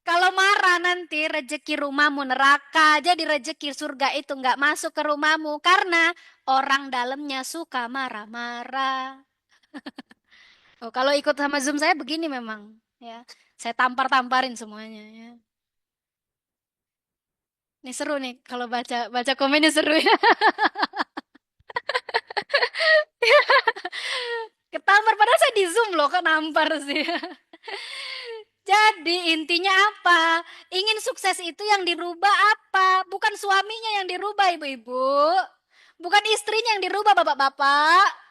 Speaker 2: Kalau marah nanti rezeki rumahmu neraka. Jadi rezeki surga itu nggak masuk ke rumahmu. Karena orang dalamnya suka marah-marah. Oh, kalau ikut sama Zoom saya begini memang. Ya, saya tampar-tamparin semuanya. Ya. Ini seru nih kalau baca baca komennya seru ya. Ketampar padahal saya di Zoom loh, kan nampar sih. Jadi intinya apa? Ingin sukses itu yang dirubah apa? Bukan suaminya yang dirubah ibu-ibu. Bukan istrinya yang dirubah bapak-bapak.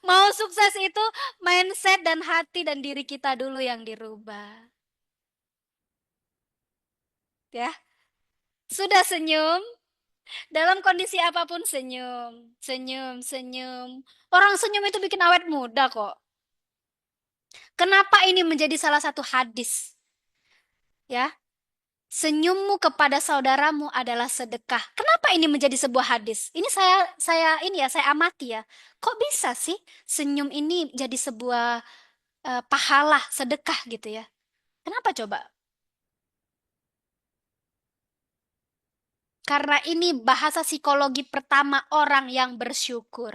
Speaker 2: Mau sukses itu mindset dan hati dan diri kita dulu yang dirubah. Ya, sudah senyum? Dalam kondisi apapun senyum, senyum, senyum. Orang senyum itu bikin awet muda kok. Kenapa ini menjadi salah satu hadis? Ya, senyummu kepada saudaramu adalah sedekah. Kenapa ini menjadi sebuah hadis? Ini saya amati ya. Kok bisa sih senyum ini jadi sebuah pahala sedekah gitu ya? Kenapa coba? Karena ini bahasa psikologi pertama orang yang bersyukur.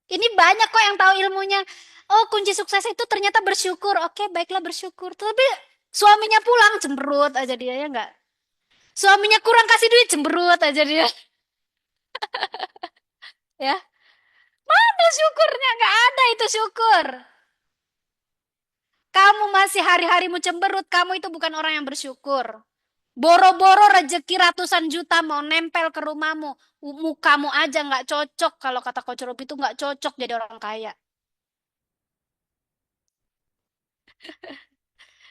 Speaker 2: Ini banyak kok yang tahu ilmunya. Oh, kunci sukses itu ternyata bersyukur. Oke, baiklah bersyukur. Tapi suaminya pulang cemberut aja dia ya enggak? Suaminya kurang kasih duit cemberut aja dia. Ya. Mana syukurnya? Enggak ada itu syukur. Kamu masih hari-harimu cemberut, kamu itu bukan orang yang bersyukur. Boro-boro rezeki ratusan juta mau nempel ke rumahmu. Mukamu aja nggak cocok. Kalau kata Coach Rob itu nggak cocok jadi orang kaya.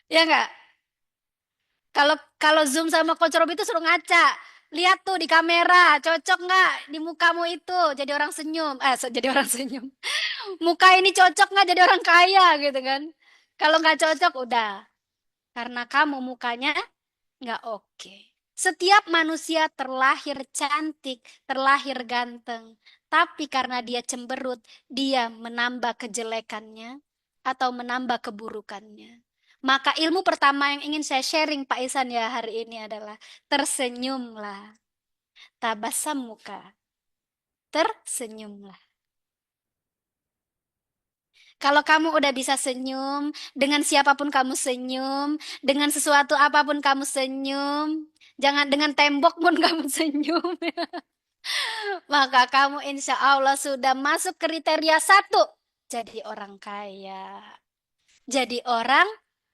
Speaker 2: Ya nggak? Kalau kalau Zoom sama Coach Rob itu suruh ngaca. Lihat tuh di kamera, cocok nggak di mukamu itu jadi orang senyum. Jadi orang senyum. Muka ini cocok nggak jadi orang kaya gitu kan? Kalau nggak cocok udah. Karena kamu mukanya nggak oke. Setiap manusia terlahir cantik, terlahir ganteng. Tapi karena dia cemberut, dia menambah kejelekannya atau menambah keburukannya. Maka ilmu pertama yang ingin saya sharing Pak Isan ya hari ini adalah tersenyumlah. Tabasam muka. Tersenyumlah. Kalau kamu udah bisa senyum, dengan siapapun kamu senyum, dengan sesuatu apapun kamu senyum, jangan dengan tembok pun kamu senyum, maka kamu insya Allah sudah masuk kriteria satu, jadi orang kaya, jadi orang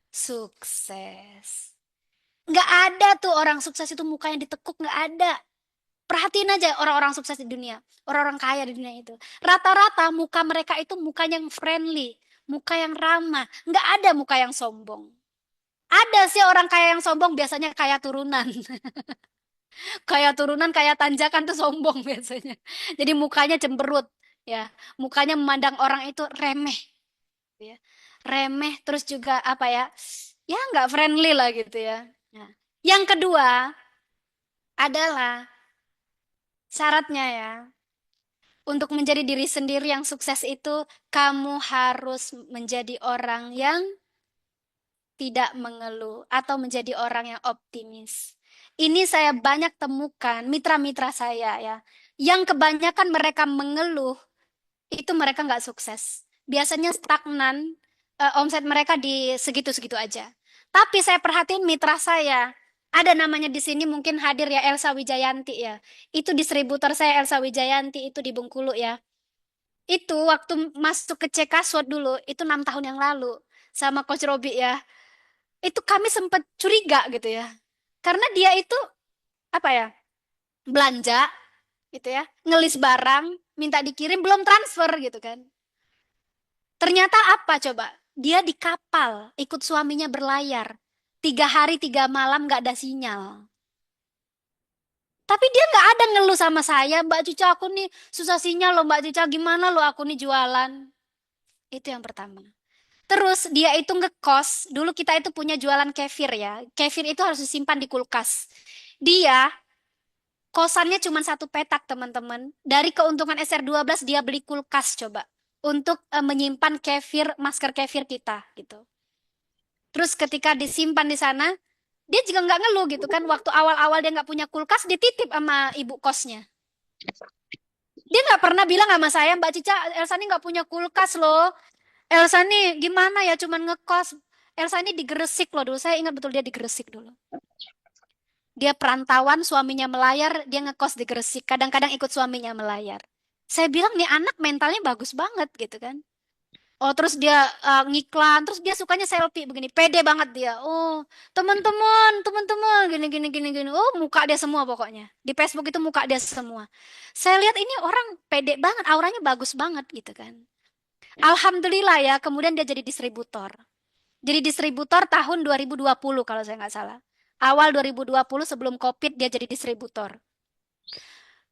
Speaker 2: sukses. Nggak ada tuh orang sukses itu mukanya ditekuk, nggak ada. Perhatiin aja orang-orang sukses di dunia, orang-orang kaya di dunia itu. Rata-rata muka mereka itu muka yang friendly, muka yang ramah. Nggak ada muka yang sombong. Ada sih orang kaya yang sombong, biasanya kaya turunan. Kaya turunan, kaya tanjakan tuh sombong biasanya. Jadi mukanya cemberut, ya. Mukanya memandang orang itu remeh, ya. Remeh, terus juga apa ya? Ya nggak friendly lah gitu ya. Nah, yang kedua adalah syaratnya ya. Untuk menjadi diri sendiri yang sukses itu, kamu harus menjadi orang yang tidak mengeluh atau menjadi orang yang optimis. Ini saya banyak temukan mitra-mitra saya ya, yang kebanyakan mereka mengeluh, itu mereka nggak sukses. Biasanya stagnan, omset mereka di segitu-segitu aja. Tapi saya perhatiin mitra saya, ada namanya di sini mungkin hadir ya Elsa Wijayanti ya. Itu distributor saya Elsa Wijayanti itu di Bengkulu ya. Itu waktu masuk ke Cekaswot dulu, itu 6 tahun yang lalu sama Coach Robi ya. Itu kami sempat curiga gitu ya. Karena dia itu apa ya? Belanja gitu ya, ngelis barang, minta dikirim belum transfer gitu kan. Ternyata apa coba? Dia di kapal, ikut suaminya berlayar. 3 hari 3 malam gak ada sinyal. Tapi dia nggak ada ngeluh sama saya, Mbak Cica aku nih susah sinyal loh Mbak Cica, gimana loh aku nih jualan. Itu yang pertama. Terus dia itu ngekos, dulu kita itu punya jualan kefir ya. Kefir itu harus disimpan di kulkas. Dia kosannya cuma 1 petak teman-teman. Dari keuntungan SR12 dia beli kulkas coba. Untuk menyimpan kefir, masker kefir kita gitu. Terus ketika disimpan di sana, dia juga nggak ngeluh gitu kan. Waktu awal-awal dia nggak punya kulkas, dititip sama ibu kosnya. Dia nggak pernah bilang sama saya, Mbak Cica, Elsa ini nggak punya kulkas loh. Elsa nih gimana ya, cuman ngekos. Elsa ini di Gresik loh dulu. Saya ingat betul dia di Gresik dulu. Dia perantauan, suaminya melayar, dia ngekos di Gresik. Kadang-kadang ikut suaminya melayar. Saya bilang nih anak mentalnya bagus banget gitu kan. Oh terus dia ngiklan, terus dia sukanya selfie begini, pede banget dia. Oh teman-teman, gini. Oh muka dia semua pokoknya. Di Facebook itu muka dia semua. Saya lihat ini orang pede banget, auranya bagus banget gitu kan. Alhamdulillah ya, kemudian dia jadi distributor. Jadi distributor tahun 2020 kalau saya nggak salah. Awal 2020 sebelum COVID dia jadi distributor.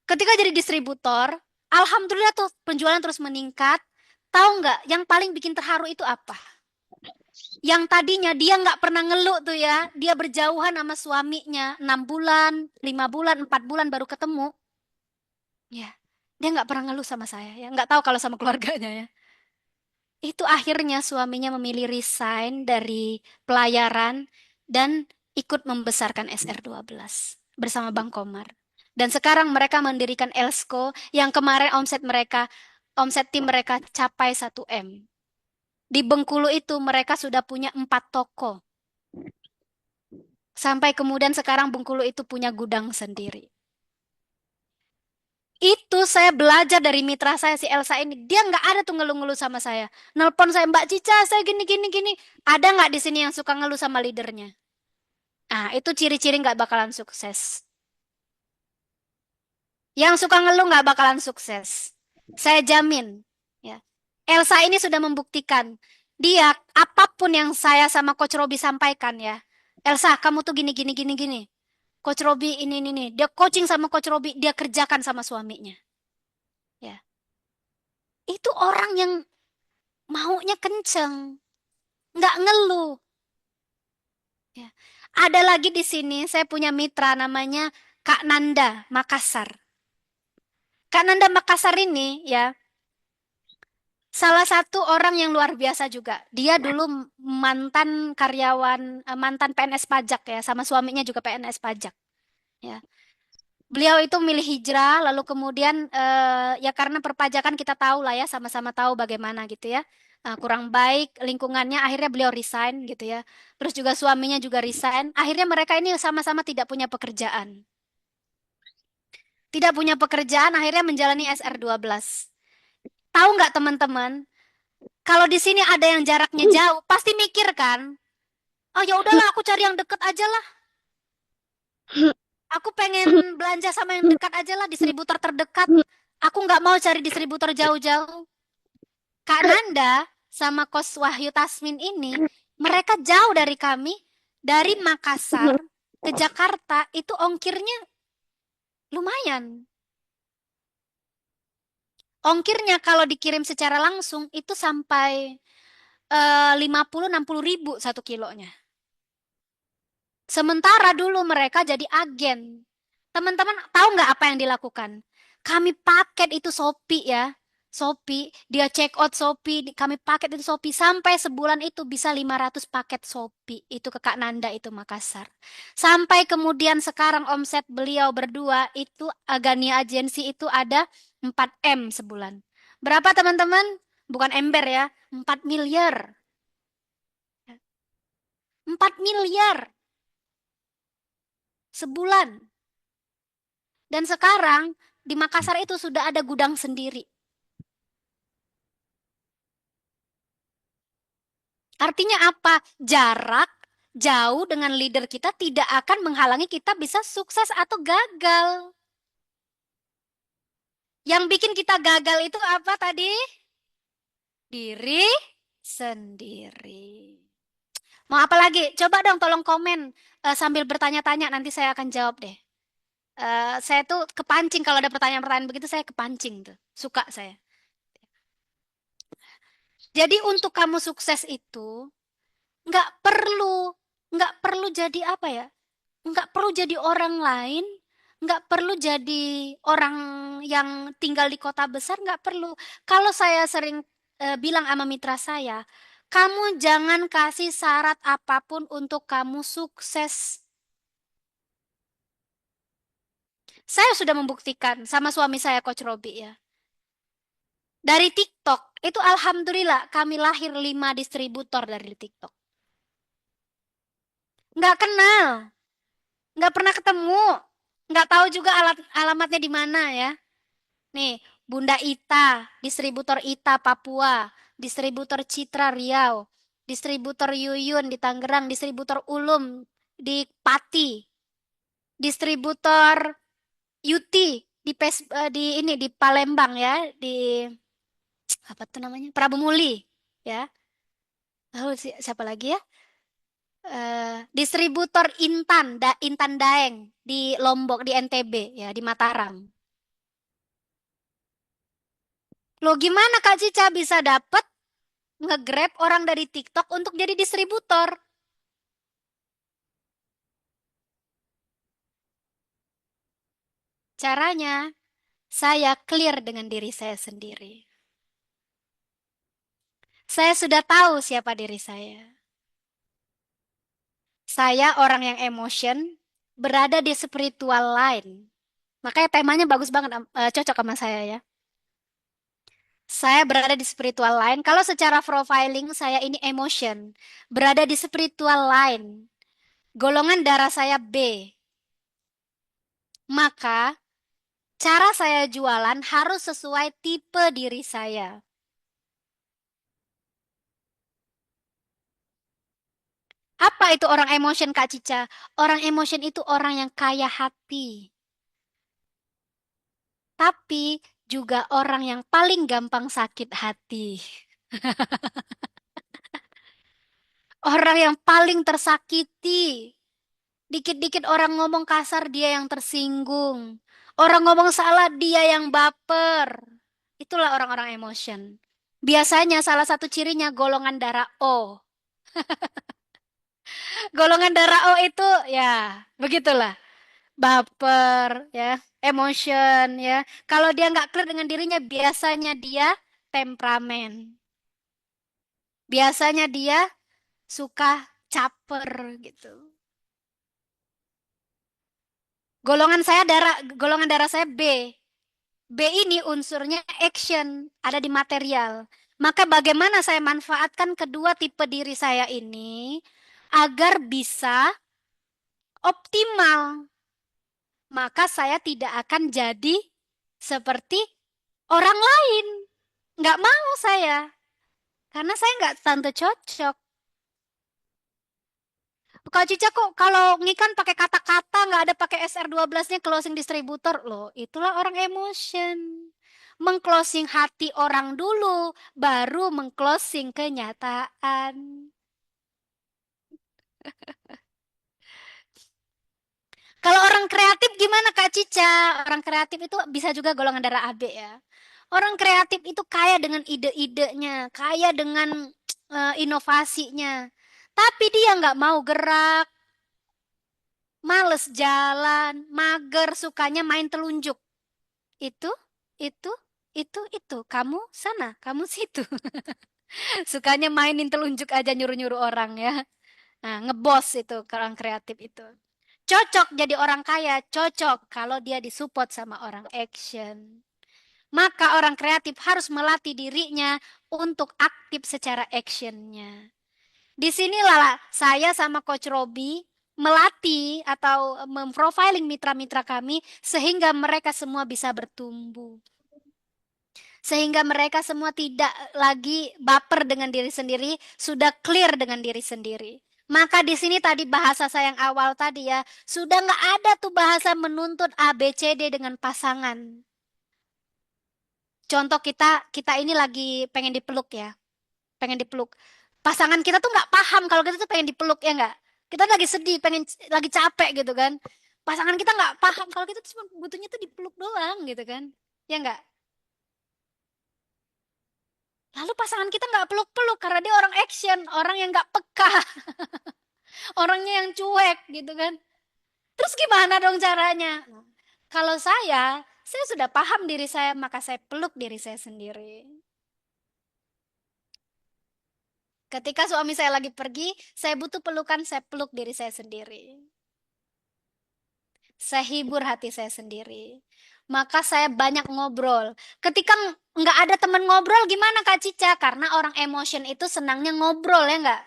Speaker 2: Ketika jadi distributor, alhamdulillah tuh penjualan terus meningkat. Tahu nggak, yang paling bikin terharu itu apa? Yang tadinya dia nggak pernah ngeluh tuh ya, dia berjauhan sama suaminya 6 bulan, 5 bulan, 4 bulan baru ketemu. Ya, dia nggak pernah ngeluh sama saya ya, nggak tahu kalau sama keluarganya ya. Itu akhirnya suaminya memilih resign dari pelayaran dan ikut membesarkan SR12 bersama Bang Komar. Dan sekarang mereka mendirikan Elsko yang kemarin omset tim mereka capai 1 M. Di Bengkulu itu mereka sudah punya 4 toko. Sampai kemudian sekarang Bengkulu itu punya gudang sendiri. Itu saya belajar dari mitra saya si Elsa ini. Dia nggak ada tuh ngeluh-ngeluh sama saya. Nelpon saya, Mbak Cica, saya gini. Ada nggak di sini yang suka ngeluh sama leadernya? Ah, itu ciri-ciri nggak bakalan sukses. Yang suka ngeluh nggak bakalan sukses. Saya jamin. Ya. Elsa ini sudah membuktikan. Dia, apapun yang saya sama Coach Robi sampaikan ya. Elsa, kamu tuh gini. Coach Robi ini. Dia coaching sama Coach Robi, dia kerjakan sama suaminya. Ya. Itu orang yang maunya kenceng. Nggak ngeluh. Ya. Ada lagi di sini, saya punya mitra namanya Kak Nanda Makassar. Kak Nanda Makassar ini ya salah satu orang yang luar biasa juga. Dia dulu mantan karyawan, mantan PNS pajak ya, sama suaminya juga PNS pajak. Ya, beliau itu milih hijrah, lalu kemudian ya karena perpajakan kita tahu lah ya, sama-sama tahu bagaimana gitu ya. Kurang baik lingkungannya, akhirnya beliau resign gitu ya. Terus juga suaminya juga resign. Akhirnya mereka ini sama-sama tidak punya pekerjaan. Tidak punya pekerjaan, akhirnya menjalani SR12. Tahu nggak teman-teman? Kalau di sini ada yang jaraknya jauh, pasti mikir kan? Oh ya udahlah, aku cari yang deket aja lah. Aku pengen belanja sama yang dekat aja lah, distributor terdekat. Aku nggak mau cari distributor jauh-jauh. Kak Nanda sama Kos Wahyu Tasmin ini, mereka jauh dari kami, dari Makassar ke Jakarta, itu ongkirnya lumayan. Ongkirnya kalau dikirim secara langsung itu sampai 50-60 ribu 1 kilonya. Sementara dulu mereka jadi agen. Teman-teman tahu nggak apa yang dilakukan? Kami paket itu Shopee ya. Shopee, dia check out Shopee, kami paket itu Shopee sampai sebulan itu bisa 500 paket Shopee. Itu ke Kak Nanda itu Makassar. Sampai kemudian sekarang omset beliau berdua itu Agania Agency itu ada 4 M sebulan. Berapa teman-teman? Bukan ember ya, 4 miliar. 4 miliar sebulan. Dan sekarang di Makassar itu sudah ada gudang sendiri. Artinya apa? Jarak jauh dengan leader kita tidak akan menghalangi kita bisa sukses atau gagal. Yang bikin kita gagal itu apa tadi? Diri sendiri. Mau apa lagi? Coba dong tolong komen sambil bertanya-tanya, nanti saya akan jawab deh. Saya tuh kepancing kalau ada pertanyaan-pertanyaan begitu, saya kepancing tuh. Suka saya. Jadi untuk kamu sukses itu nggak perlu nggak perlu jadi apa ya? Nggak perlu jadi orang lain, nggak perlu jadi orang yang tinggal di kota besar, nggak perlu. Kalau saya sering bilang sama mitra saya, kamu jangan kasih syarat apapun untuk kamu sukses. Saya sudah membuktikan sama suami saya, Coach Robi ya. Dari TikTok, itu alhamdulillah kami lahir 5 distributor dari TikTok. Nggak kenal, nggak pernah ketemu, nggak tahu juga alamatnya di mana ya. Nih, Bunda Ita, distributor Ita Papua, distributor Citra Riau, distributor Yuyun di Tangerang, distributor Ulum di Pati, distributor Yuti di ini di Palembang ya, di apa tuh namanya? Prabu Muli ya. Lalu siapa lagi ya? Distributor Intan Daeng di Lombok di NTB ya, di Mataram. Loh gimana Kak Cica bisa dapet nge-grab orang dari TikTok untuk jadi distributor? Caranya, saya clear dengan diri saya sendiri. Saya sudah tahu siapa diri saya. Saya orang yang emotion, berada di spiritual line. Makanya temanya bagus banget, cocok sama saya ya. Saya berada di spiritual line. Kalau secara profiling, saya ini emotion. Berada di spiritual line. Golongan darah saya B. Maka, cara saya jualan harus sesuai tipe diri saya. Apa itu orang emotion, Kak Cica? Orang emotion itu orang yang kaya hati. Tapi juga orang yang paling gampang sakit hati. Orang yang paling tersakiti. Dikit-dikit orang ngomong kasar, dia yang tersinggung. Orang ngomong salah, dia yang baper. Itulah orang-orang emotion. Biasanya salah satu cirinya golongan darah O. Golongan darah O itu ya begitulah. Baper ya, emotion ya. Kalau dia nggak clear dengan dirinya, biasanya dia temperamen. Biasanya dia suka caper gitu. Golongan darah saya B. B ini unsurnya action, ada di material. Maka bagaimana saya manfaatkan kedua tipe diri saya ini agar bisa optimal? Maka saya tidak akan jadi seperti orang lain. Nggak mau saya. Karena saya nggak tante cocok. Kak Cica kok kalau ngikan pakai kata-kata, nggak ada pakai SR12-nya closing distributor. Loh, itulah orang emotion. Mengclosing hati orang dulu, baru mengclosing kenyataan. Kalau orang kreatif gimana Kak Cica? Orang kreatif itu bisa juga golongan darah AB ya. Orang kreatif itu kaya dengan ide-idenya, kaya dengan inovasinya. Tapi dia nggak mau gerak, males jalan, mager, sukanya main telunjuk. Itu, itu, itu. Kamu sana, kamu situ. Sukanya mainin telunjuk aja nyuruh-nyuruh orang ya. Nah, ngebos itu orang kreatif itu. Cocok jadi orang kaya, cocok kalau dia disupport sama orang action. Maka orang kreatif harus melatih dirinya untuk aktif secara actionnya. Disinilah saya sama Coach Robi melatih atau memprofiling mitra-mitra kami sehingga mereka semua bisa bertumbuh. Sehingga mereka semua tidak lagi baper dengan diri sendiri, sudah clear dengan diri sendiri. Maka di sini tadi bahasa saya yang awal tadi ya, sudah nggak ada tuh bahasa menuntut ABCD dengan pasangan. Contoh kita ini lagi pengen dipeluk ya, pengen dipeluk. Pasangan kita tuh nggak paham kalau kita tuh pengen dipeluk ya nggak. Kita lagi sedih, pengen lagi capek gitu kan. Pasangan kita nggak paham kalau kita tuh cuma butuhnya tuh dipeluk doang gitu kan, ya nggak. Lalu pasangan kita nggak peluk-peluk karena dia orang action, orang yang nggak peka, orangnya yang cuek gitu kan. Terus gimana dong caranya? Kalau saya sudah paham diri saya, maka saya peluk diri saya sendiri. Ketika suami saya lagi pergi, saya butuh pelukan, saya peluk diri saya sendiri. Saya hibur hati saya sendiri. Maka saya banyak ngobrol. Ketika nggak ada teman ngobrol, gimana Kak Cica? Karena orang emotion itu senangnya ngobrol ya nggak?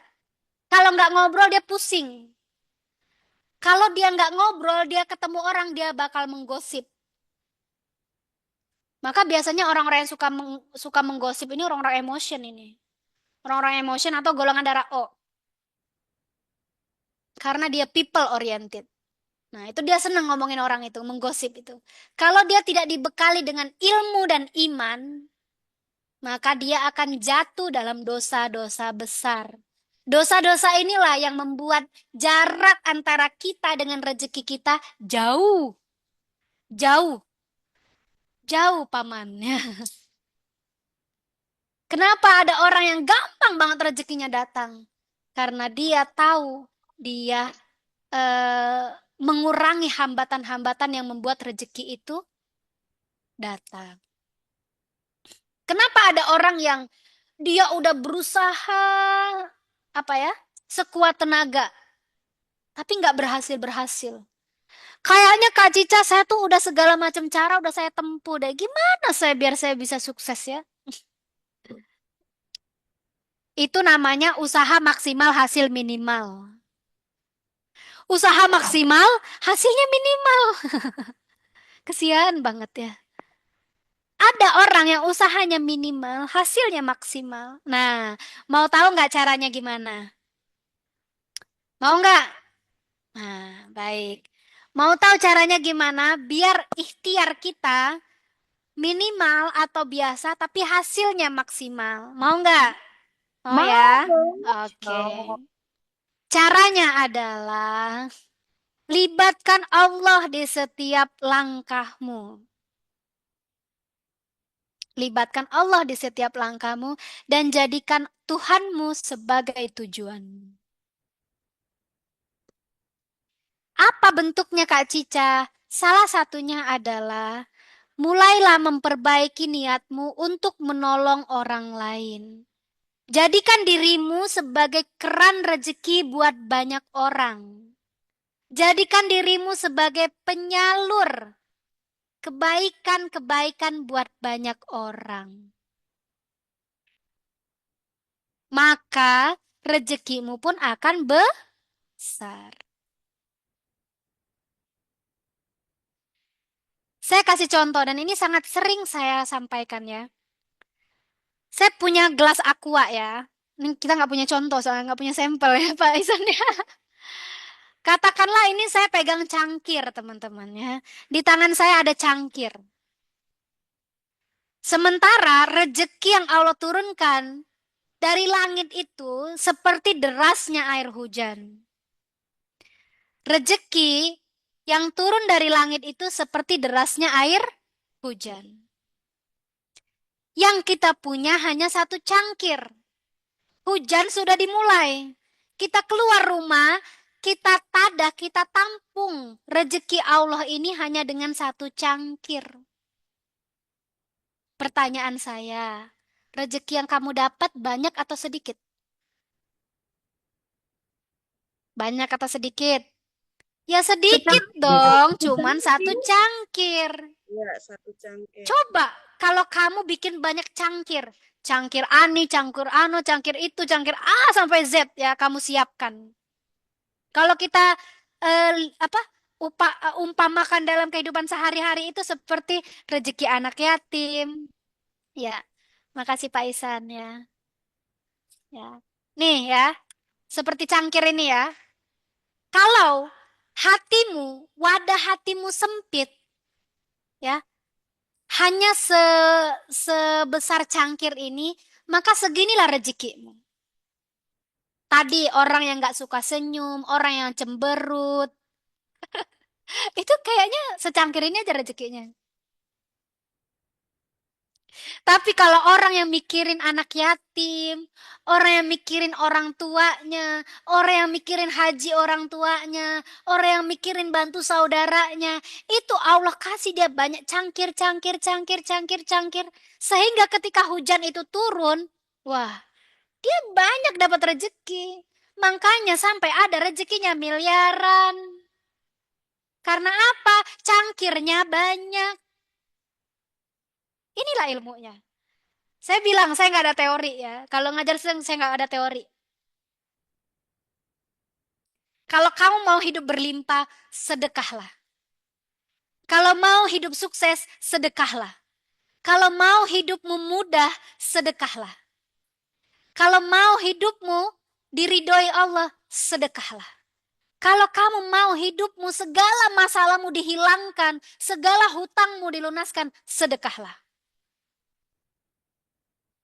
Speaker 2: Kalau nggak ngobrol dia pusing. Kalau dia nggak ngobrol, dia ketemu orang, dia bakal menggosip. Maka biasanya orang-orang yang suka menggosip ini orang-orang emotion ini. Orang-orang emotion atau golongan darah O. Karena dia people oriented. Nah, itu dia senang ngomongin orang itu, menggosip itu. Kalau dia tidak dibekali dengan ilmu dan iman, maka dia akan jatuh dalam dosa-dosa besar. Dosa-dosa inilah yang membuat jarak antara kita dengan rezeki kita jauh. Jauh. Jauh pamannya. Kenapa ada orang yang gampang banget rezekinya datang? Karena dia tahu dia mengurangi hambatan-hambatan yang membuat rezeki itu datang. Kenapa ada orang yang dia udah berusaha apa ya sekuat tenaga, tapi nggak berhasil. Kayaknya Kak Cica saya tuh udah segala macam cara udah saya tempuh deh. Gimana biar saya bisa sukses ya? Itu namanya usaha maksimal hasil minimal. Usaha maksimal hasilnya minimal. Kesian banget ya. Ada orang yang usahanya minimal, hasilnya maksimal. Nah, mau tahu nggak caranya gimana? Mau nggak? Nah, baik. Mau tahu caranya gimana? Biar ikhtiar kita minimal atau biasa, tapi hasilnya maksimal. Mau nggak? Mau ya? Oke. Caranya adalah libatkan Allah di setiap langkahmu. Libatkan Allah di setiap langkahmu dan jadikan Tuhanmu sebagai tujuan. Apa bentuknya Kak Cica? Salah satunya adalah mulailah memperbaiki niatmu untuk menolong orang lain. Jadikan dirimu sebagai keran rezeki buat banyak orang. Jadikan dirimu sebagai penyalur kebaikan-kebaikan buat banyak orang. Maka rezekimu pun akan besar. Saya kasih contoh dan ini sangat sering saya sampaikan ya. Saya punya gelas aqua ya. Ini kita nggak punya contoh soalnya nggak punya sampel ya Pak Isan ya. Katakanlah ini saya pegang cangkir teman-teman ya. Di tangan saya ada cangkir. Sementara rezeki yang Allah turunkan dari langit itu seperti derasnya air hujan. Rezeki yang turun dari langit itu seperti derasnya air hujan. Yang kita punya hanya satu cangkir. Hujan sudah dimulai. Kita keluar rumah, kita tadah, kita tampung. Rezeki Allah ini hanya dengan satu cangkir. Pertanyaan saya, rezeki yang kamu dapat banyak atau sedikit? Banyak atau sedikit? Ya sedikit dong, cuman satu cangkir.
Speaker 6: Ya, satu cangkir.
Speaker 2: Coba kalau kamu bikin banyak cangkir. Cangkir ani, cangkir ano, cangkir itu, cangkir A sampai Z ya kamu siapkan. Kalau kita umpamakan dalam kehidupan sehari-hari itu seperti rezeki anak yatim. Ya, makasih Pak Isan ya. Ya. Nih ya, seperti cangkir ini ya. Kalau hatimu, wadah hatimu sempit ya, hanya sebesar cangkir ini, maka seginilah rezekimu. Tadi orang yang gak suka senyum, orang yang cemberut, itu kayaknya secangkir ini aja rezekinya. Tapi kalau orang yang mikirin anak yatim, orang yang mikirin orang tuanya, orang yang mikirin haji orang tuanya, orang yang mikirin bantu saudaranya, itu Allah kasih dia banyak cangkir, cangkir, cangkir, cangkir, cangkir. Sehingga ketika hujan itu turun, wah, dia banyak dapat rezeki. Makanya sampai ada rezekinya miliaran. Karena apa? Cangkirnya banyak. Inilah ilmunya. Saya bilang saya nggak ada teori ya. Kalau ngajar saya nggak ada teori. Kalau kamu mau hidup berlimpah, sedekahlah. Kalau mau hidup sukses, sedekahlah. Kalau mau hidupmu mudah, sedekahlah. Kalau mau hidupmu diridhoi Allah, sedekahlah. Kalau kamu mau hidupmu segala masalahmu dihilangkan, segala hutangmu dilunaskan, sedekahlah.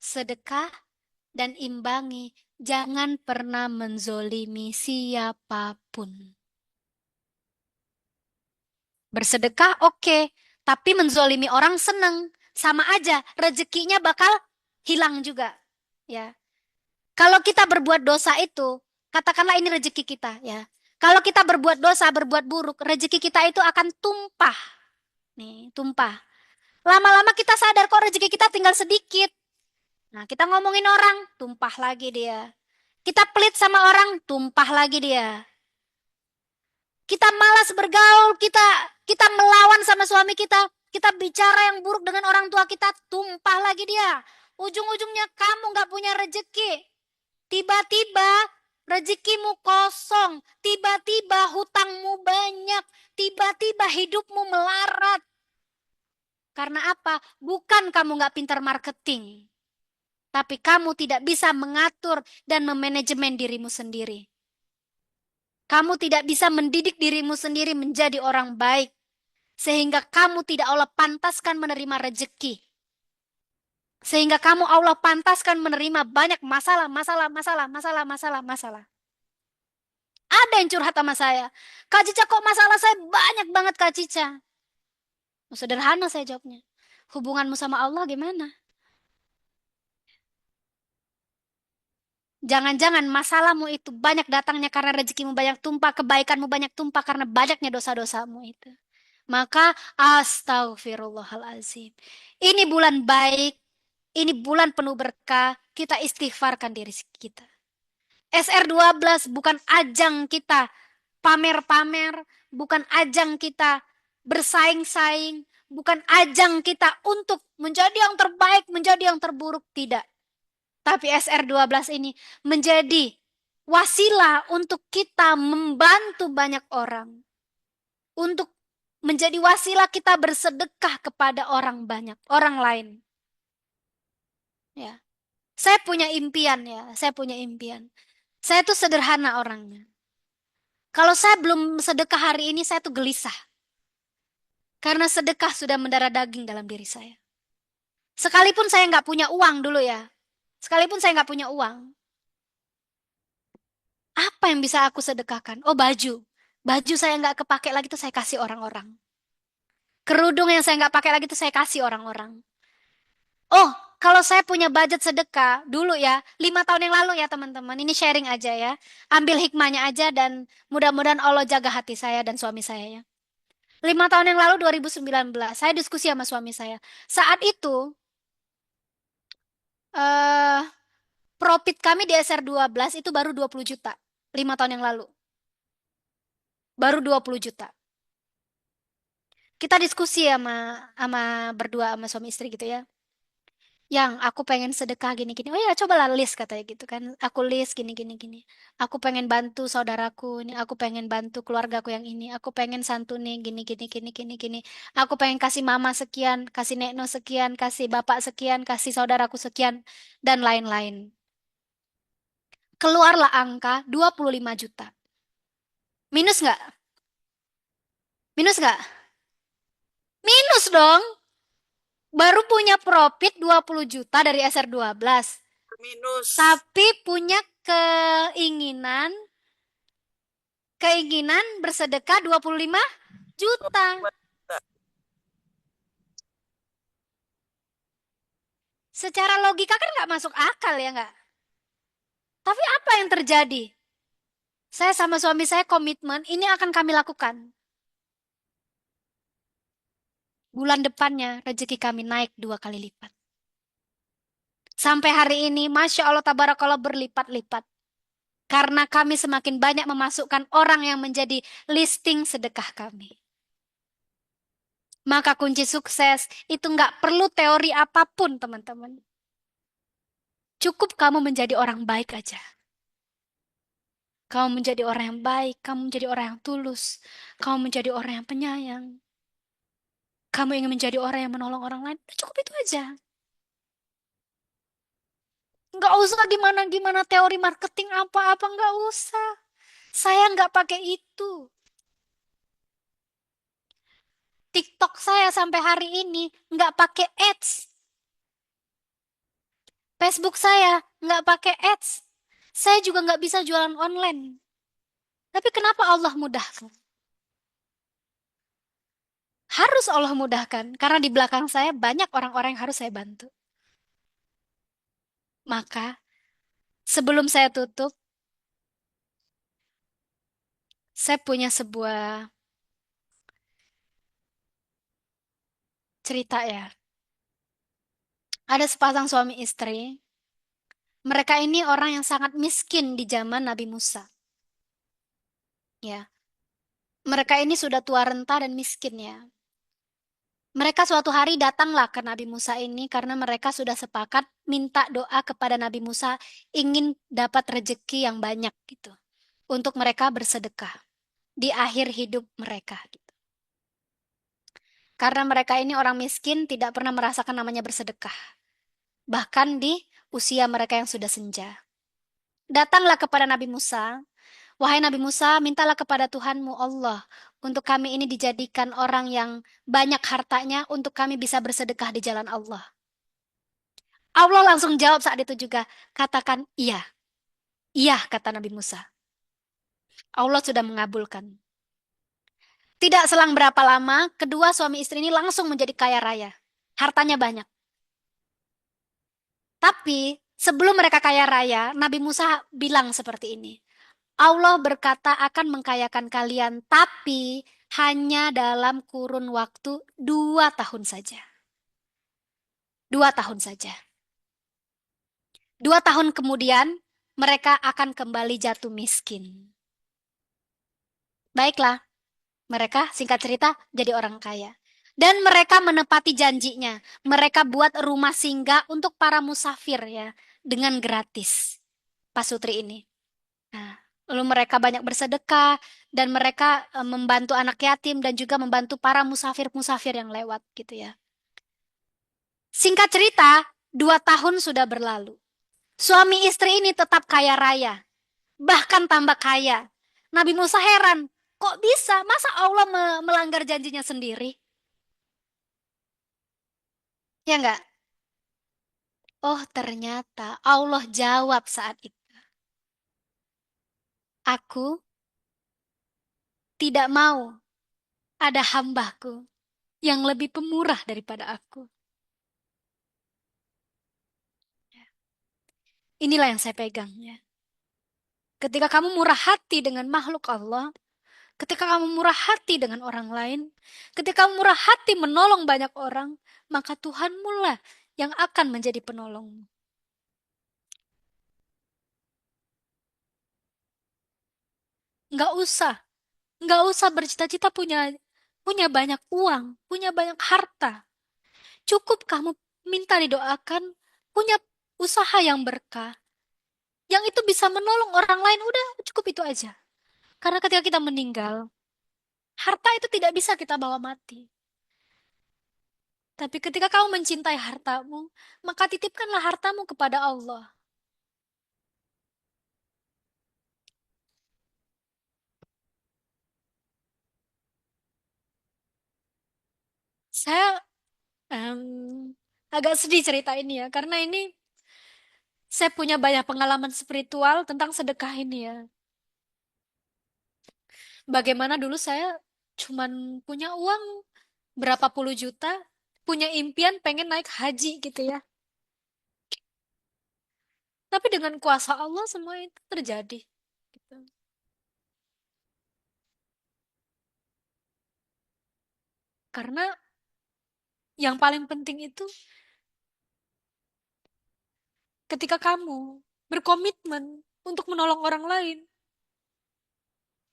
Speaker 2: Sedekah dan imbangi, jangan pernah menzolimi siapapun. Bersedekah oke, tapi menzolimi orang seneng. Sama aja, rezekinya bakal hilang juga. Ya. Kalau kita berbuat dosa itu, katakanlah ini rezeki kita. Ya. Kalau kita berbuat dosa, berbuat buruk, rezeki kita itu akan tumpah. Nih, tumpah. Lama-lama kita sadar kok rezeki kita tinggal sedikit. Nah, kita ngomongin orang, tumpah lagi dia. Kita pelit sama orang, tumpah lagi dia. Kita malas bergaul, kita melawan sama suami kita bicara yang buruk dengan orang tua kita, tumpah lagi dia. Ujung-ujungnya kamu nggak punya rezeki. Tiba-tiba rezekimu kosong, tiba-tiba hutangmu banyak, tiba-tiba hidupmu melarat. Karena apa? Bukan kamu nggak pintar marketing. Tapi kamu tidak bisa mengatur dan memanajemen dirimu sendiri. Kamu tidak bisa mendidik dirimu sendiri menjadi orang baik. Sehingga kamu tidak Allah pantaskan menerima rezeki. Sehingga kamu Allah pantaskan menerima banyak masalah. Ada yang curhat sama saya. Kak Cica kok masalah saya banyak banget Kak Cica. Sederhana saya jawabnya. Hubunganmu sama Allah gimana? Jangan-jangan masalahmu itu banyak datangnya karena rezekimu banyak tumpah, kebaikanmu banyak tumpah karena banyaknya dosa-dosamu itu. Maka astagfirullahalazim. Ini bulan baik, ini bulan penuh berkah, kita istighfarkan diri kita. SR12 bukan ajang kita pamer-pamer, bukan ajang kita bersaing-saing, bukan ajang kita untuk menjadi yang terbaik, menjadi yang terburuk, tidak. Tapi SR12 ini menjadi wasilah untuk kita membantu banyak orang. Untuk menjadi wasilah kita bersedekah kepada orang banyak, orang lain. Ya. Saya punya impian ya, saya punya impian. Saya tuh sederhana orangnya. Kalau saya belum sedekah hari ini, saya tuh gelisah. Karena sedekah sudah mendarah daging dalam diri saya. Sekalipun saya nggak punya uang dulu ya. Sekalipun saya nggak punya uang. Apa yang bisa aku sedekahkan? Oh, baju. Baju saya nggak kepake lagi tuh saya kasih orang-orang. Kerudung yang saya nggak pakai lagi tuh saya kasih orang-orang. Oh, kalau saya punya budget sedekah dulu ya, 5 tahun yang lalu ya teman-teman. Ini sharing aja ya. Ambil hikmahnya aja dan mudah-mudahan Allah jaga hati saya dan suami saya ya. 5 tahun yang lalu 2019, saya diskusi sama suami saya. Saat itu, eh profit kami di SR12 itu baru 20 juta. 5 tahun yang lalu. Baru 20 juta. Kita diskusi sama berdua sama suami istri gitu ya. Yang aku pengen sedekah gini-gini. Oh ya, cobalah list katanya gitu kan. Aku list gini-gini-gini. Aku pengen bantu saudaraku ini. Aku pengen bantu keluargaku yang ini. Aku pengen santuni gini-gini gini-gini. Aku pengen kasih mama sekian, kasih nekno sekian, kasih bapak sekian, kasih saudaraku sekian, dan lain-lain. Keluarlah angka 25 juta. Minus nggak? Minus nggak? Minus dong. Baru punya profit 20 juta dari SR12.
Speaker 6: Minus.
Speaker 2: Tapi punya keinginan bersedekah 25 juta. Secara logika kan nggak masuk akal ya nggak? Tapi apa yang terjadi? Saya sama suami saya komitmen ini akan kami lakukan. Bulan depannya rezeki kami naik 2 kali lipat. Sampai hari ini, Masya Allah Tabarakallah berlipat-lipat. Karena kami semakin banyak memasukkan orang yang menjadi listing sedekah kami. Maka kunci sukses itu nggak perlu teori apapun teman-teman. Cukup kamu menjadi orang baik aja. Kamu menjadi orang yang baik, kamu menjadi orang yang tulus, kamu menjadi orang yang penyayang. Kamu ingin menjadi orang yang menolong orang lain, cukup itu aja. Nggak usah gimana-gimana teori marketing apa-apa, nggak usah. Saya nggak pakai itu. TikTok saya sampai hari ini nggak pakai ads. Facebook saya nggak pakai ads. Saya juga nggak bisa jualan online. Tapi kenapa Allah mudahkan? Harus Allah mudahkan. Karena di belakang saya banyak orang-orang yang harus saya bantu. Maka sebelum saya tutup, saya punya sebuah cerita ya. Ada sepasang suami istri. Mereka ini orang yang sangat miskin di zaman Nabi Musa. Ya. Mereka ini sudah tua renta dan miskin ya. Mereka suatu hari datanglah ke Nabi Musa ini karena mereka sudah sepakat minta doa kepada Nabi Musa ingin dapat rezeki yang banyak gitu. Untuk mereka bersedekah di akhir hidup mereka gitu. Karena mereka ini orang miskin tidak pernah merasakan namanya bersedekah. Bahkan di usia mereka yang sudah senja. Datanglah kepada Nabi Musa. Wahai Nabi Musa, mintalah kepada Tuhanmu Allah untuk kami ini dijadikan orang yang banyak hartanya untuk kami bisa bersedekah di jalan Allah. Allah langsung jawab saat itu juga, katakan iya. Iya, kata Nabi Musa. Allah sudah mengabulkan. Tidak selang berapa lama, kedua suami istri ini langsung menjadi kaya raya. Hartanya banyak. Tapi Sebelum mereka kaya raya, Nabi Musa bilang seperti ini. Allah berkata akan mengkayakan kalian, tapi hanya dalam kurun waktu 2 tahun saja. 2 tahun saja. 2 tahun kemudian, mereka akan kembali jatuh miskin. Baiklah, mereka singkat cerita jadi orang kaya. Dan mereka menepati janjinya. Mereka buat rumah singgah untuk para musafir ya, dengan gratis. Pasutri ini. Nah, lalu mereka banyak bersedekah dan mereka membantu anak yatim dan juga membantu para musafir-musafir yang lewat gitu ya. Singkat cerita, 2 tahun sudah berlalu. Suami istri ini tetap kaya raya, bahkan tambah kaya. Nabi Musa heran, kok bisa? Masa Allah melanggar janjinya sendiri? Ya enggak? Oh, ternyata Allah jawab saat itu. Aku tidak mau ada hambaku yang lebih pemurah daripada aku. Inilah yang saya pegang ya. Ketika kamu murah hati dengan makhluk Allah, ketika kamu murah hati dengan orang lain, ketika kamu murah hati menolong banyak orang, maka Tuhanmu lah yang akan menjadi penolongmu. Nggak usah, nggak usah bercita-cita punya banyak uang, punya banyak harta. Cukup kamu minta didoakan, punya usaha yang berkah, yang itu bisa menolong orang lain, udah cukup itu aja. Karena ketika kita meninggal, harta itu tidak bisa kita bawa mati. Tapi ketika kamu mencintai hartamu, maka titipkanlah hartamu kepada Allah. Saya em, agak sedih cerita ini ya, karena ini saya punya banyak pengalaman spiritual tentang sedekah ini ya. Bagaimana dulu saya cuman punya uang berapa puluh juta, punya impian pengen naik haji gitu ya. Tapi dengan kuasa Allah semua itu terjadi. Gitu. Karena yang paling penting itu ketika kamu berkomitmen untuk menolong orang lain,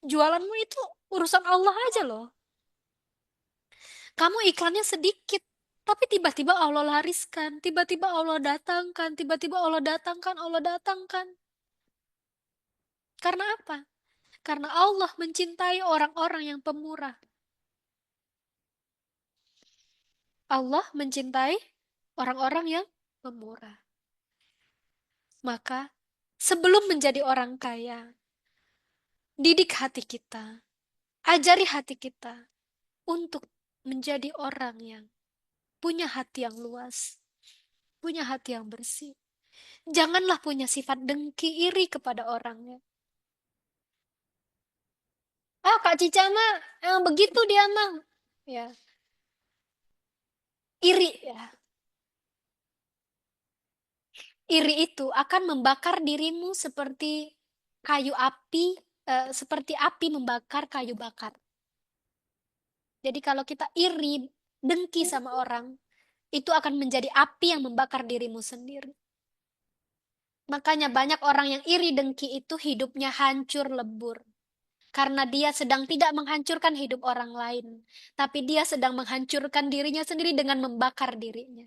Speaker 2: jualanmu itu urusan Allah aja loh. Kamu iklannya sedikit, tapi tiba-tiba Allah lariskan, tiba-tiba Allah datangkan, tiba-tiba Allah datangkan, Allah datangkan. Karena apa? Karena Allah mencintai orang-orang yang pemurah. Allah mencintai orang-orang yang pemurah. Maka sebelum menjadi orang kaya, didik hati kita, ajari hati kita untuk menjadi orang yang punya hati yang luas, punya hati yang bersih. Janganlah punya sifat dengki, iri kepada orangnya. Ah, Kak Cica mah emang begitu dia mah. Ya, iri ya. Iri itu akan membakar dirimu seperti kayu api, seperti api membakar kayu bakar. Jadi kalau kita iri, dengki sama orang, itu akan menjadi api yang membakar dirimu sendiri. Makanya banyak orang yang iri dengki itu hidupnya hancur lebur. Karena dia sedang tidak menghancurkan hidup orang lain. Tapi dia sedang menghancurkan dirinya sendiri dengan membakar dirinya.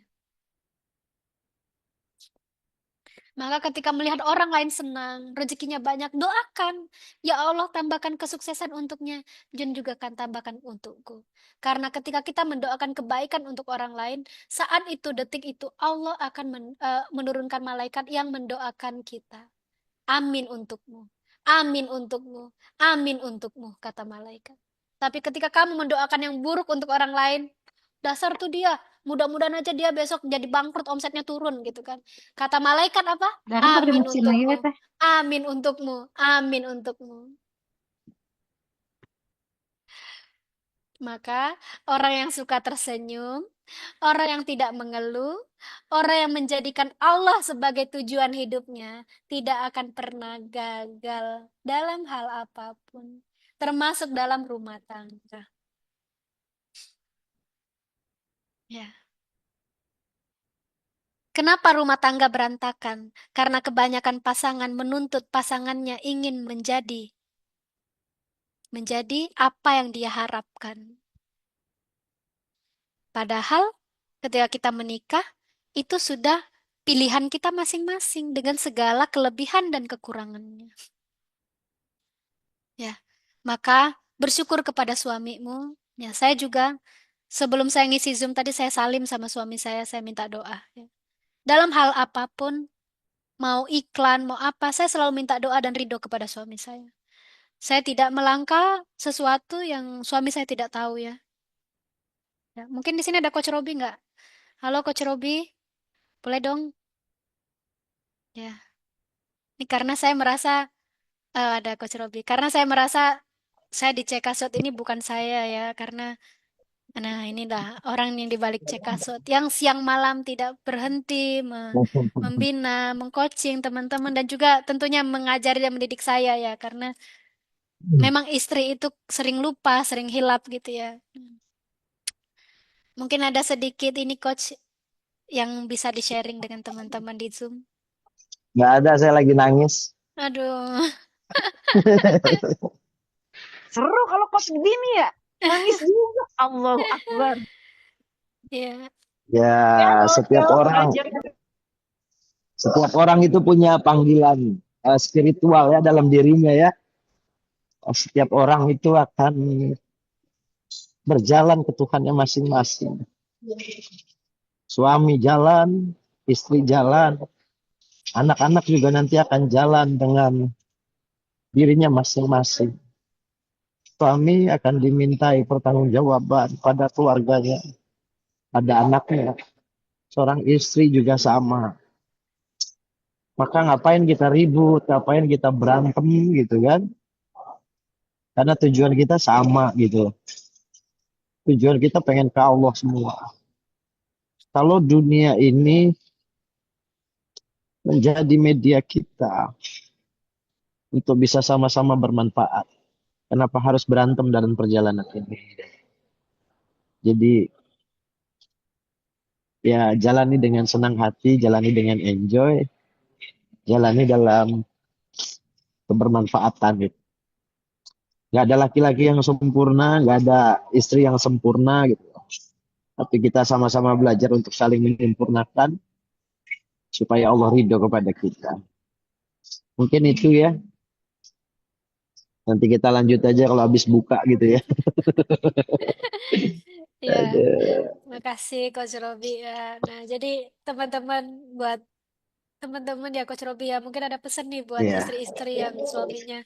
Speaker 2: Maka ketika melihat orang lain senang, rezekinya banyak, doakan. Ya Allah, tambahkan kesuksesan untuknya, dan juga akan tambahkan untukku. Karena ketika kita mendoakan kebaikan untuk orang lain, saat itu, detik itu, Allah akan menurunkan malaikat yang mendoakan kita. Amin untukmu. Amin untukmu. Amin untukmu, kata malaikat. Tapi ketika kamu mendoakan yang buruk untuk orang lain, dasar tuh dia. Mudah-mudahan aja dia besok jadi bangkrut, omsetnya turun gitu kan. Kata malaikat apa?
Speaker 3: Sekarang pakai
Speaker 2: Amin
Speaker 3: mesin lagi
Speaker 2: untukmu.
Speaker 3: teh.
Speaker 2: Amin untukmu. Amin untukmu. Maka orang yang suka tersenyum, Orang yang tidak mengeluh, orang yang menjadikan Allah sebagai tujuan hidupnya, tidak akan pernah gagal dalam hal apapun, termasuk dalam rumah tangga. Ya. Kenapa rumah tangga berantakan? Karena kebanyakan pasangan menuntut pasangannya ingin menjadi apa yang dia harapkan. Padahal ketika kita menikah, itu sudah pilihan kita masing-masing dengan segala kelebihan dan kekurangannya. Ya, maka bersyukur kepada suamimu. Ya, saya juga sebelum saya ngisi Zoom tadi saya salim sama suami saya minta doa. Ya. Dalam hal apapun, mau iklan, mau apa, saya selalu minta doa dan ridho kepada suami saya. Saya tidak melangkah sesuatu yang suami saya tidak tahu ya. Ya, mungkin di sini ada Coach Robi nggak? Halo Coach Robi, boleh dong? Ya, ini karena saya merasa ada Coach Robi. Karena saya merasa saya di Cekasot ini bukan saya ya, karena nah inilah orang yang dibalik Cekasot yang siang malam tidak berhenti membina, mengcoaching teman-teman dan juga tentunya mengajari dan mendidik saya ya, karena memang istri itu sering lupa, sering hilap gitu ya. Mungkin ada sedikit ini Coach yang bisa di-sharing dengan teman-teman di Zoom.
Speaker 7: Nggak ada, saya lagi nangis.
Speaker 2: Aduh,
Speaker 3: Seru kalau kos begini ya. Nangis juga. Allahu Akbar.
Speaker 2: ya,
Speaker 7: Ya,
Speaker 3: Belajar.
Speaker 7: setiap orang itu punya panggilan spiritual ya dalam dirinya ya. Setiap orang itu akan berjalan ke Tuhannya masing-masing. Suami jalan, istri jalan, anak-anak juga nanti akan jalan dengan dirinya masing-masing. Suami akan dimintai pertanggungjawaban pada keluarganya, pada anaknya. Seorang istri juga sama. Maka ngapain kita ribut, ngapain kita berantem gitu kan? Karena tujuan kita sama gitu. Tujuan kita pengen ke Allah semua. Kalau dunia ini menjadi media kita untuk bisa sama-sama bermanfaat, kenapa harus berantem dalam perjalanan ini? Jadi ya jalani dengan senang hati, jalani dengan enjoy, jalani dalam kebermanfaatan gitu. Gak ada laki-laki yang sempurna, gak ada istri yang sempurna gitu. Tapi kita sama-sama belajar untuk saling menyempurnakan supaya Allah ridho kepada kita. Mungkin itu ya. Nanti kita lanjut aja kalau habis buka gitu ya.
Speaker 2: ya.
Speaker 7: Aduh.
Speaker 2: Terima kasih Coach Robi ya. Nah, jadi teman-teman buat teman-teman ya Coach Robi ya, mungkin ada pesan nih buat
Speaker 7: Ya.
Speaker 2: istri-istri yang suaminya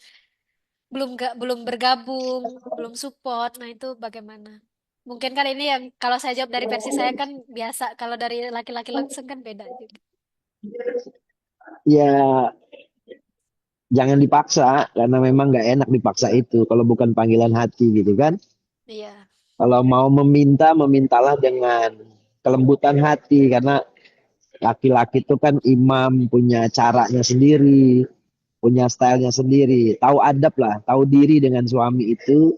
Speaker 2: belum bergabung, belum support. Nah, itu bagaimana? Mungkin kan ini yang kalau saya jawab dari versi saya kan biasa, kalau dari laki-laki langsung kan beda juga.
Speaker 7: Ya jangan dipaksa karena memang nggak enak dipaksa itu kalau bukan panggilan hati gitu kan.
Speaker 2: Iya.
Speaker 7: Kalau mau meminta, memintalah dengan kelembutan hati karena laki-laki itu kan imam, punya caranya sendiri, punya stylenya sendiri, tahu adab lah, tahu diri dengan suami itu.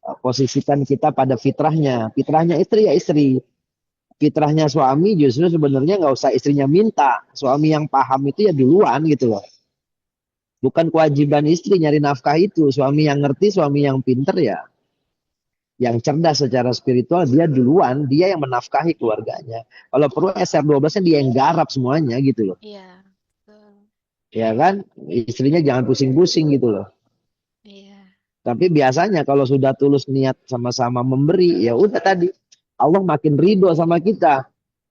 Speaker 7: Posisikan kita pada fitrahnya. Fitrahnya istri ya istri. Fitrahnya suami justru sebenarnya nggak usah istrinya minta. Suami yang paham itu ya duluan gitu loh. Bukan kewajiban istri nyari nafkah itu. Suami yang ngerti, suami yang pinter ya. Yang cerdas secara spiritual, dia duluan. Dia yang menafkahi keluarganya. Kalau perlu SR12-nya dia yang garap semuanya gitu loh.
Speaker 2: Iya. Betul.
Speaker 7: Ya kan? Istrinya jangan pusing-pusing gitu loh.
Speaker 2: Iya.
Speaker 7: Tapi biasanya kalau sudah tulus niat sama-sama memberi, ya udah tadi. Allah makin ridho sama kita.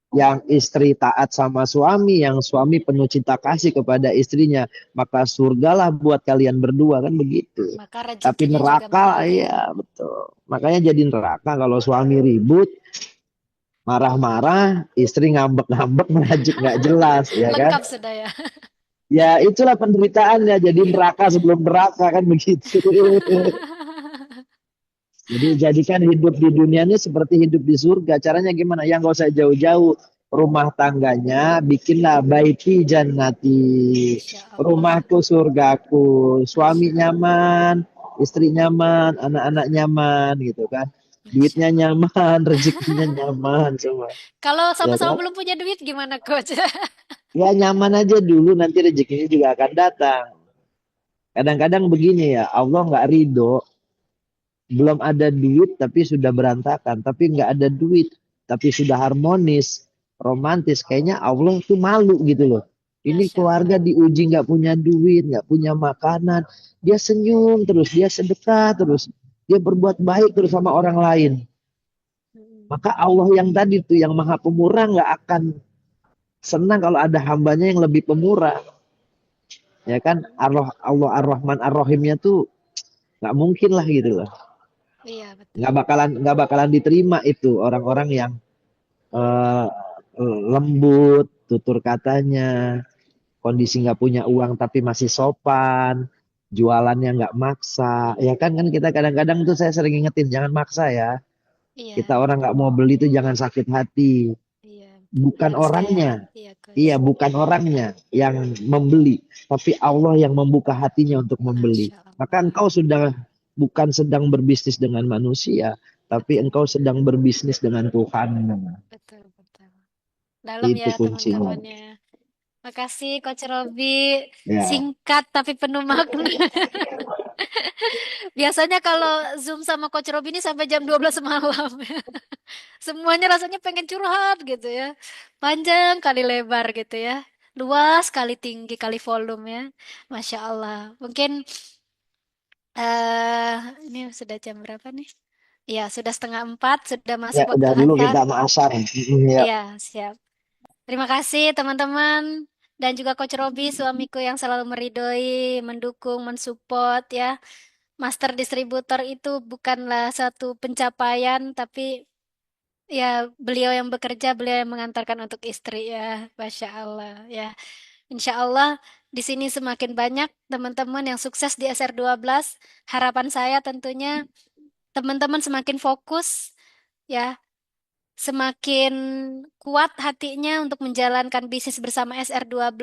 Speaker 7: Yang istri taat sama suami, yang suami penuh cinta kasih kepada istrinya, maka surgalah buat kalian berdua kan begitu.
Speaker 2: Maka
Speaker 7: Tapi
Speaker 2: rezekinya juga
Speaker 7: neraka,
Speaker 2: mengalir.
Speaker 7: ya betul. Makanya jadi neraka kalau suami ribut, marah-marah, istri ngambek-ngambek, merajuk nggak jelas, ya kan?
Speaker 2: Lengkap sudah ya.
Speaker 7: Ya itulah penderitaannya, jadi neraka sebelum neraka kan begitu. Jadi jadikan hidup di dunia ini seperti hidup di surga. Caranya gimana? Ya nggak usah jauh-jauh. Rumah tangganya bikinlah baiti jannati.
Speaker 2: Masya Allah.
Speaker 7: Rumahku surgaku. Suami
Speaker 2: Masya Allah.
Speaker 7: nyaman, istri nyaman, anak-anak nyaman gitu kan.
Speaker 2: Masya
Speaker 7: Duitnya
Speaker 2: Allah.
Speaker 7: nyaman, rezekinya nyaman semua.
Speaker 2: Kalau
Speaker 7: Ya
Speaker 2: sama-sama
Speaker 7: kan?
Speaker 2: belum punya duit gimana, Coach?
Speaker 7: Ya nyaman aja dulu nanti rezekinya juga akan datang. Kadang-kadang begini ya, Allah nggak ridho belum ada duit tapi sudah berantakan, tapi nggak ada duit tapi sudah harmonis, romantis. Kayaknya Allah tuh malu gitu loh. Ini
Speaker 2: Masya
Speaker 7: keluarga
Speaker 2: Allah.
Speaker 7: diuji nggak punya duit, nggak punya makanan, dia senyum terus, dia sedekah terus, dia berbuat baik terus sama orang lain.
Speaker 2: Mm.
Speaker 7: Maka Allah yang tadi tuh yang maha pemurah nggak akan senang kalau ada hambanya yang lebih pemurah. Ya kan, Allah Ar-Rahman Ar-Rahimnya tuh nggak mungkin lah gitu loh.
Speaker 2: Iya, betul.
Speaker 7: Nggak bakalan diterima itu orang-orang yang eh, lembut tutur katanya, kondisi nggak punya uang tapi masih sopan, jualannya nggak maksa. Ya kan, kita kadang-kadang tuh saya sering ingetin jangan maksa ya. Kita
Speaker 2: Iya,
Speaker 7: orang nggak mau beli tuh jangan sakit hati.
Speaker 2: iya, betul.
Speaker 7: Bukan
Speaker 2: Harus
Speaker 7: orangnya.
Speaker 2: sehat. Iya, Coach.
Speaker 7: Iya, bukan orangnya yang membeli, tapi Allah yang membuka hatinya untuk membeli.
Speaker 2: Masya
Speaker 7: Maka
Speaker 2: Allah.
Speaker 7: engkau sudah bukan sedang berbisnis dengan manusia, tapi
Speaker 2: Betul,
Speaker 7: engkau sedang berbisnis dengan Tuhan.
Speaker 2: betul, betul. Dalam
Speaker 7: Itu
Speaker 2: ya
Speaker 7: kuncinya.
Speaker 2: teman-temannya. Makasih Coach Robi.
Speaker 7: Ya,
Speaker 2: Singkat tapi penuh makna. Biasanya kalau Zoom sama Coach Robi ini sampai jam 12 malam. Semuanya rasanya pengen curhat gitu ya. Panjang kali lebar gitu ya. Luas kali tinggi kali volume ya. Masya Allah. Mungkin eh ini sudah jam berapa nih? Ya, sudah 3:30, sudah
Speaker 7: ya
Speaker 2: masuk waktu
Speaker 7: udah dulu
Speaker 2: asar.
Speaker 7: kita sama asar. Ya,
Speaker 2: Iya, siap. Terima kasih teman-teman dan juga Coach Robi, suamiku yang selalu meridoi, mendukung, mensupport ya. Master distributor itu bukanlah satu pencapaian, tapi ya beliau yang bekerja, beliau yang mengantarkan untuk istri ya. Masya Allah ya. Insya Allah di sini semakin banyak teman-teman yang sukses di SR12. Harapan saya tentunya teman-teman semakin fokus ya, semakin kuat hatinya untuk menjalankan bisnis bersama SR12.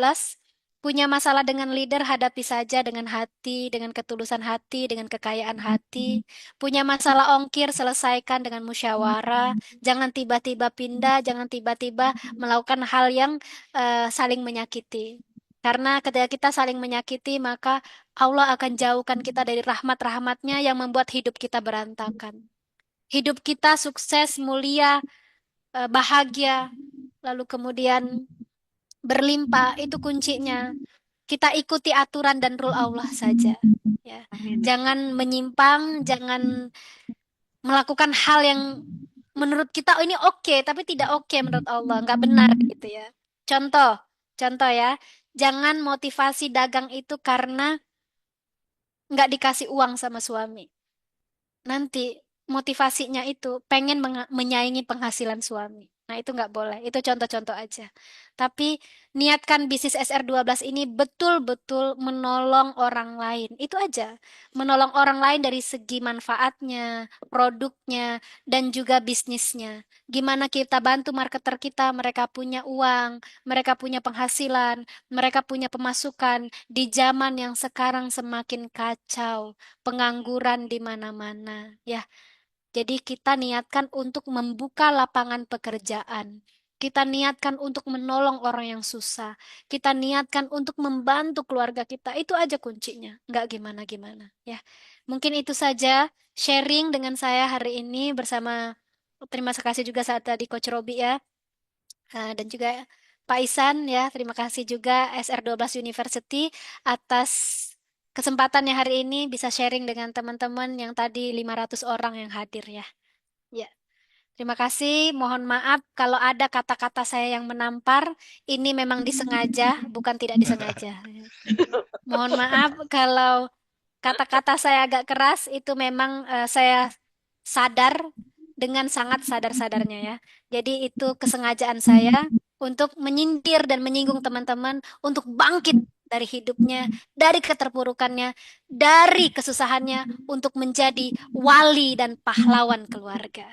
Speaker 2: Punya masalah dengan leader, hadapi saja dengan hati, dengan ketulusan hati, dengan kekayaan hati. Punya masalah ongkir, selesaikan dengan musyawarah. Jangan tiba-tiba pindah, jangan tiba-tiba melakukan hal yang saling menyakiti. Karena ketika kita saling menyakiti, maka Allah akan jauhkan kita dari rahmat-rahmatnya yang membuat hidup kita berantakan. Hidup kita sukses, mulia, bahagia, lalu kemudian berlimpah, itu kuncinya. Kita ikuti aturan dan rule Allah saja. Ya. Jangan menyimpang, jangan melakukan hal yang menurut kita oh, ini oke, tapi tidak oke menurut Allah, nggak benar gitu ya. Contoh, contoh ya, jangan motivasi dagang itu karena nggak dikasih uang sama suami. Nanti motivasinya itu pengen menyaingi penghasilan suami. Nah, itu nggak boleh. Itu contoh-contoh aja. Tapi niatkan bisnis SR12 ini betul-betul menolong orang lain. Itu aja. Menolong orang lain dari segi manfaatnya, produknya, dan juga bisnisnya. Gimana kita bantu marketer kita, mereka punya uang, mereka punya penghasilan, mereka punya pemasukan di zaman yang sekarang semakin kacau, pengangguran di mana-mana, ya. Jadi kita niatkan untuk membuka lapangan pekerjaan. Kita niatkan untuk menolong orang yang susah. Kita niatkan untuk membantu keluarga kita. Itu aja kuncinya. Nggak gimana-gimana, ya. Mungkin itu saja sharing dengan saya hari ini bersama, terima kasih juga saat tadi Coach Robi ya. Dan juga Pak Isan ya, terima kasih juga SR12 University atas kesempatannya hari ini bisa sharing dengan teman-teman yang tadi 500 orang yang hadir ya. Ya, terima kasih. Mohon maaf kalau ada kata-kata saya yang menampar. Ini memang disengaja, bukan tidak disengaja. Mohon maaf kalau kata-kata saya agak keras, itu memang saya sadar dengan sangat sadar-sadarnya ya. Jadi itu kesengajaan saya untuk menyindir dan menyinggung teman-teman untuk bangkit dari hidupnya, dari keterpurukannya, dari kesusahannya untuk menjadi wali dan pahlawan keluarga.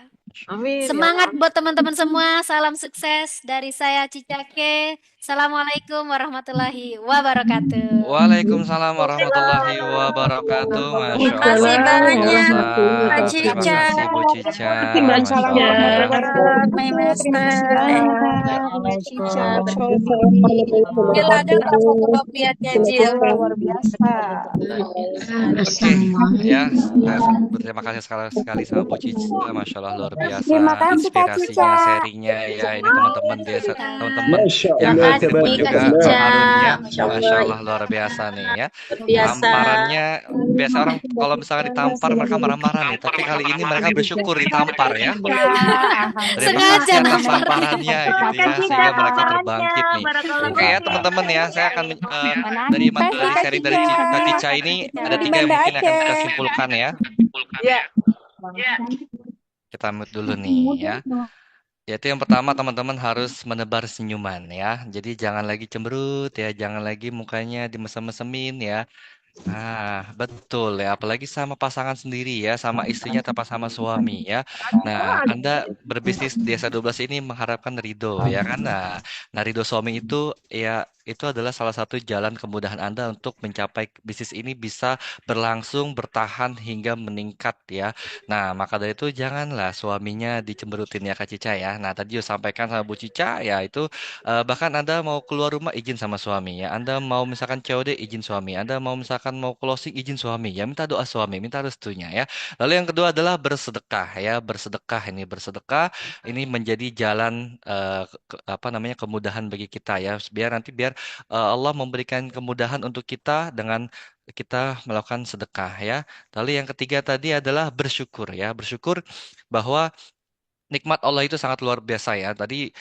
Speaker 3: Amin ya
Speaker 2: Semangat
Speaker 3: Allah.
Speaker 2: buat teman-teman semua. Salam sukses dari saya Cicake. Assalamualaikum warahmatullahi wabarakatuh.
Speaker 1: Waalaikumsalam warahmatullahi wabarakatuh. Masya Allah,
Speaker 8: Makasih
Speaker 1: luar
Speaker 8: banyak,
Speaker 1: biasa.
Speaker 8: Mbak
Speaker 1: Terima
Speaker 8: Cica.
Speaker 1: kasih Bu Cica.
Speaker 3: Terima kasih Mbak
Speaker 1: Masya
Speaker 3: Cica.
Speaker 1: Allah.
Speaker 8: My
Speaker 3: Terima kasih
Speaker 8: master.
Speaker 3: banyak Mbak Cica.
Speaker 8: Gila ada nggak foto liatnya Jil?
Speaker 3: Luar biasa.
Speaker 1: Oke, ya. Saya berterima kasih sekali sekali sama Bu Cica. Masya Allah, luar biasa.
Speaker 8: Terima kasih Kak Cica.
Speaker 1: Inspirasinya, sharingnya, ya ini teman-teman dia, teman-teman
Speaker 7: Masya
Speaker 1: yang
Speaker 7: Allah,
Speaker 1: hadir pun
Speaker 8: Makasih Kak
Speaker 1: juga
Speaker 8: Cica.
Speaker 1: harunya.
Speaker 8: Masya
Speaker 1: Masya
Speaker 8: Allah,
Speaker 1: Allah, luar biasa nih ya.
Speaker 8: luar biasa.
Speaker 1: Tamparannya biasa orang kalau misalnya ditampar mereka marah-marah nih, tapi kali ini mereka bersyukur ditampar ya. Terima
Speaker 2: Sengaja
Speaker 1: kasih atas
Speaker 2: nampar.
Speaker 1: tamparannya gitu ya,
Speaker 8: Makasih
Speaker 1: sehingga
Speaker 8: Kak
Speaker 1: mereka
Speaker 8: tamparannya.
Speaker 1: terbangkit nih. Oke ya
Speaker 8: Barakallah.
Speaker 1: teman-teman ya, saya akan dari
Speaker 8: Makasih
Speaker 1: dari
Speaker 8: Kak
Speaker 1: sharing dari
Speaker 8: Cica.
Speaker 1: Kak Cica ini ada
Speaker 8: Di
Speaker 1: 3 yang
Speaker 8: Banda
Speaker 1: mungkin akan kita
Speaker 8: Aceh.
Speaker 1: simpulkan ya.
Speaker 3: Ya.
Speaker 1: Kita mute dulu nih ya. Yaitu yang pertama teman-teman harus menebar senyuman ya. Jadi jangan lagi cemberut ya, jangan lagi mukanya dimesem-mesemin ya. Ah, betul ya, apalagi sama pasangan sendiri ya, sama istrinya atau sama suami ya. Nah, Anda berbisnis di SA12 ini mengharapkan ridho ya kan? Nah, ridho suami itu ya itu adalah salah satu jalan kemudahan Anda untuk mencapai bisnis ini bisa berlangsung, bertahan hingga meningkat ya. Nah, maka dari itu janganlah suaminya dicemberutin ya Kak Cica ya. Nah, tadi juga sampaikan sama Bu Cica ya itu bahkan Anda mau keluar rumah izin sama suami ya. Anda mau misalkan COD izin suami. Anda mau misalkan mau closing izin suami ya. Minta doa suami, minta restunya ya. Lalu yang kedua adalah bersedekah ya. Bersedekah ini menjadi jalan apa namanya kemudahan bagi kita ya. Biar Allah memberikan kemudahan untuk kita dengan kita melakukan sedekah ya. Lalu yang ketiga tadi adalah bersyukur ya. Bersyukur bahwa nikmat Allah itu sangat luar biasa ya. Tadi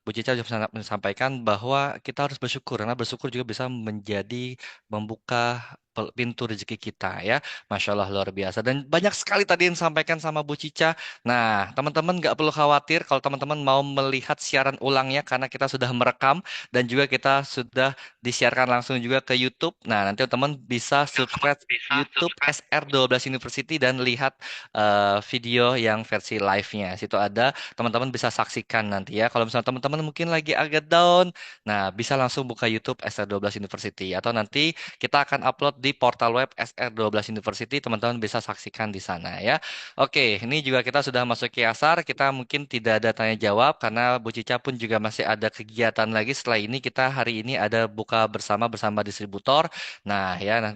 Speaker 1: Bu Cica juga menyampaikan bahwa kita harus bersyukur karena bersyukur juga bisa menjadi membuka pintu rezeki kita ya. Masya Allah luar biasa. Dan banyak sekali tadi yang disampaikan sama Bu Cica. Nah, teman-teman nggak perlu khawatir kalau teman-teman mau melihat siaran ulangnya karena kita sudah merekam dan juga kita sudah disiarkan langsung juga ke YouTube. Nah, nanti teman-teman bisa subscribe YouTube SR12 University dan lihat video yang versi live-nya. Situ ada, teman-teman bisa saksikan nanti ya. Kalau misalnya teman-teman mungkin lagi agak down, nah bisa langsung buka YouTube SR12 University. Atau nanti kita akan upload di portal web SR12 University, teman-teman bisa saksikan di sana ya. Oke, ini juga kita sudah masuk ke asar, kita mungkin tidak ada tanya jawab karena Bu Cica pun juga masih ada kegiatan lagi. Setelah ini kita hari ini ada buka bersama distributor. Nah ya,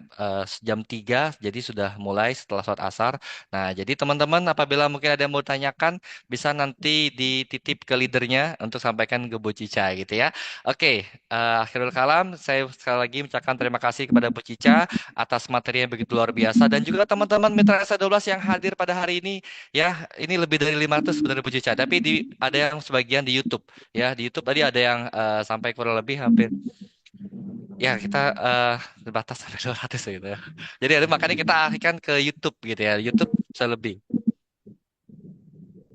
Speaker 1: jam 3, jadi sudah mulai setelah sholat asar. Nah, jadi teman-teman apabila mungkin ada yang mau tanyakan, bisa nanti dititip ke leadernya untuk sampaikan ke Bu Cica gitu ya. Oke, akhirul kalam, saya sekali lagi mengucapkan terima kasih kepada Bu Cica atas materi yang begitu luar biasa dan juga teman-teman Mitra SA12 yang hadir pada hari ini ya, ini lebih dari 500 sebenarnya Bu Cica, tapi ada yang sebagian di YouTube ya, di YouTube tadi ada yang sampai kurang lebih hampir ya kita terbatas sampai 200 gitu ya. Jadi makanya kita alihkan ke YouTube gitu ya. YouTube bisa lebih.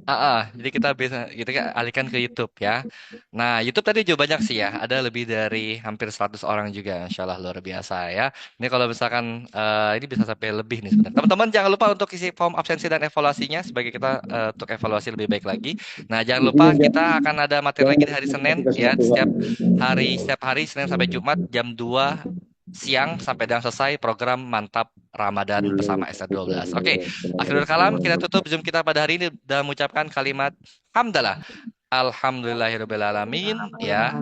Speaker 1: Jadi kita bisa gitu kan alihkan ke YouTube ya. Nah, YouTube tadi juga banyak sih ya. Ada lebih dari hampir 100 orang juga. Insya Allah luar biasa ya. Ini kalau misalkan ini bisa sampai lebih nih sebenarnya. Teman-teman jangan lupa untuk isi form absensi dan evaluasinya sebagai kita untuk evaluasi lebih baik lagi. Nah, jangan lupa kita akan ada materi lagi di hari Senin ya. Setiap hari Senin sampai Jumat jam 2 siang sampai dengan selesai program Mantap Ramadan bersama SR12. Oke, akhirul kalam kita tutup Zoom kita pada hari ini dan mengucapkan kalimat hamdalah. Alhamdulillahirrahmanirrahim ya.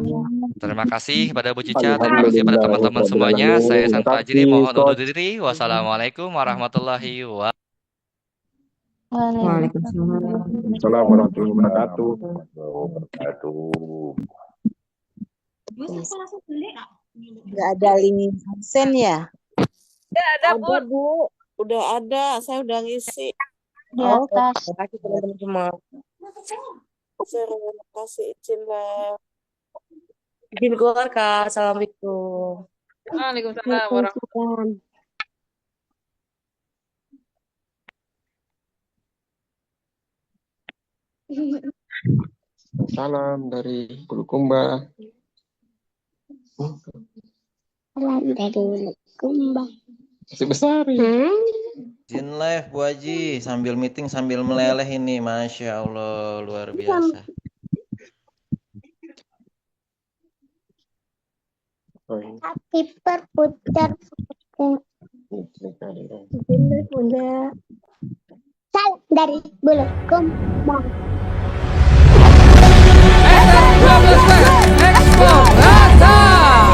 Speaker 1: Terima kasih kepada Bu Cica, terima kasih kepada teman-teman semuanya. Saya San Fajri, mohon undur diri. Wassalamualaikum warahmatullahi wabarakatuh.
Speaker 3: Waalaikumsalam.
Speaker 9: Assalamualaikum warahmatullahi wabarakatuh.
Speaker 8: Nggak ada link absen ya?
Speaker 6: Ada, Bu. Udah ada. Saya udah ngisi.
Speaker 8: Di atas.
Speaker 6: Terima kasih teman-teman semua. Terima kasih izin lah.
Speaker 8: Izin keluar, Kak. Assalamualaikum.
Speaker 3: Waalaikumsalam warahmatullahi
Speaker 9: Salam dari Bulukumba. Masih besar ya.
Speaker 10: Izin live Bu Haji, sambil meeting sambil meleleh ini, Masya Allah, luar biasa.
Speaker 8: Tapi berputar punya salam dari bulu kumbang.
Speaker 5: SR12 Expo Batam.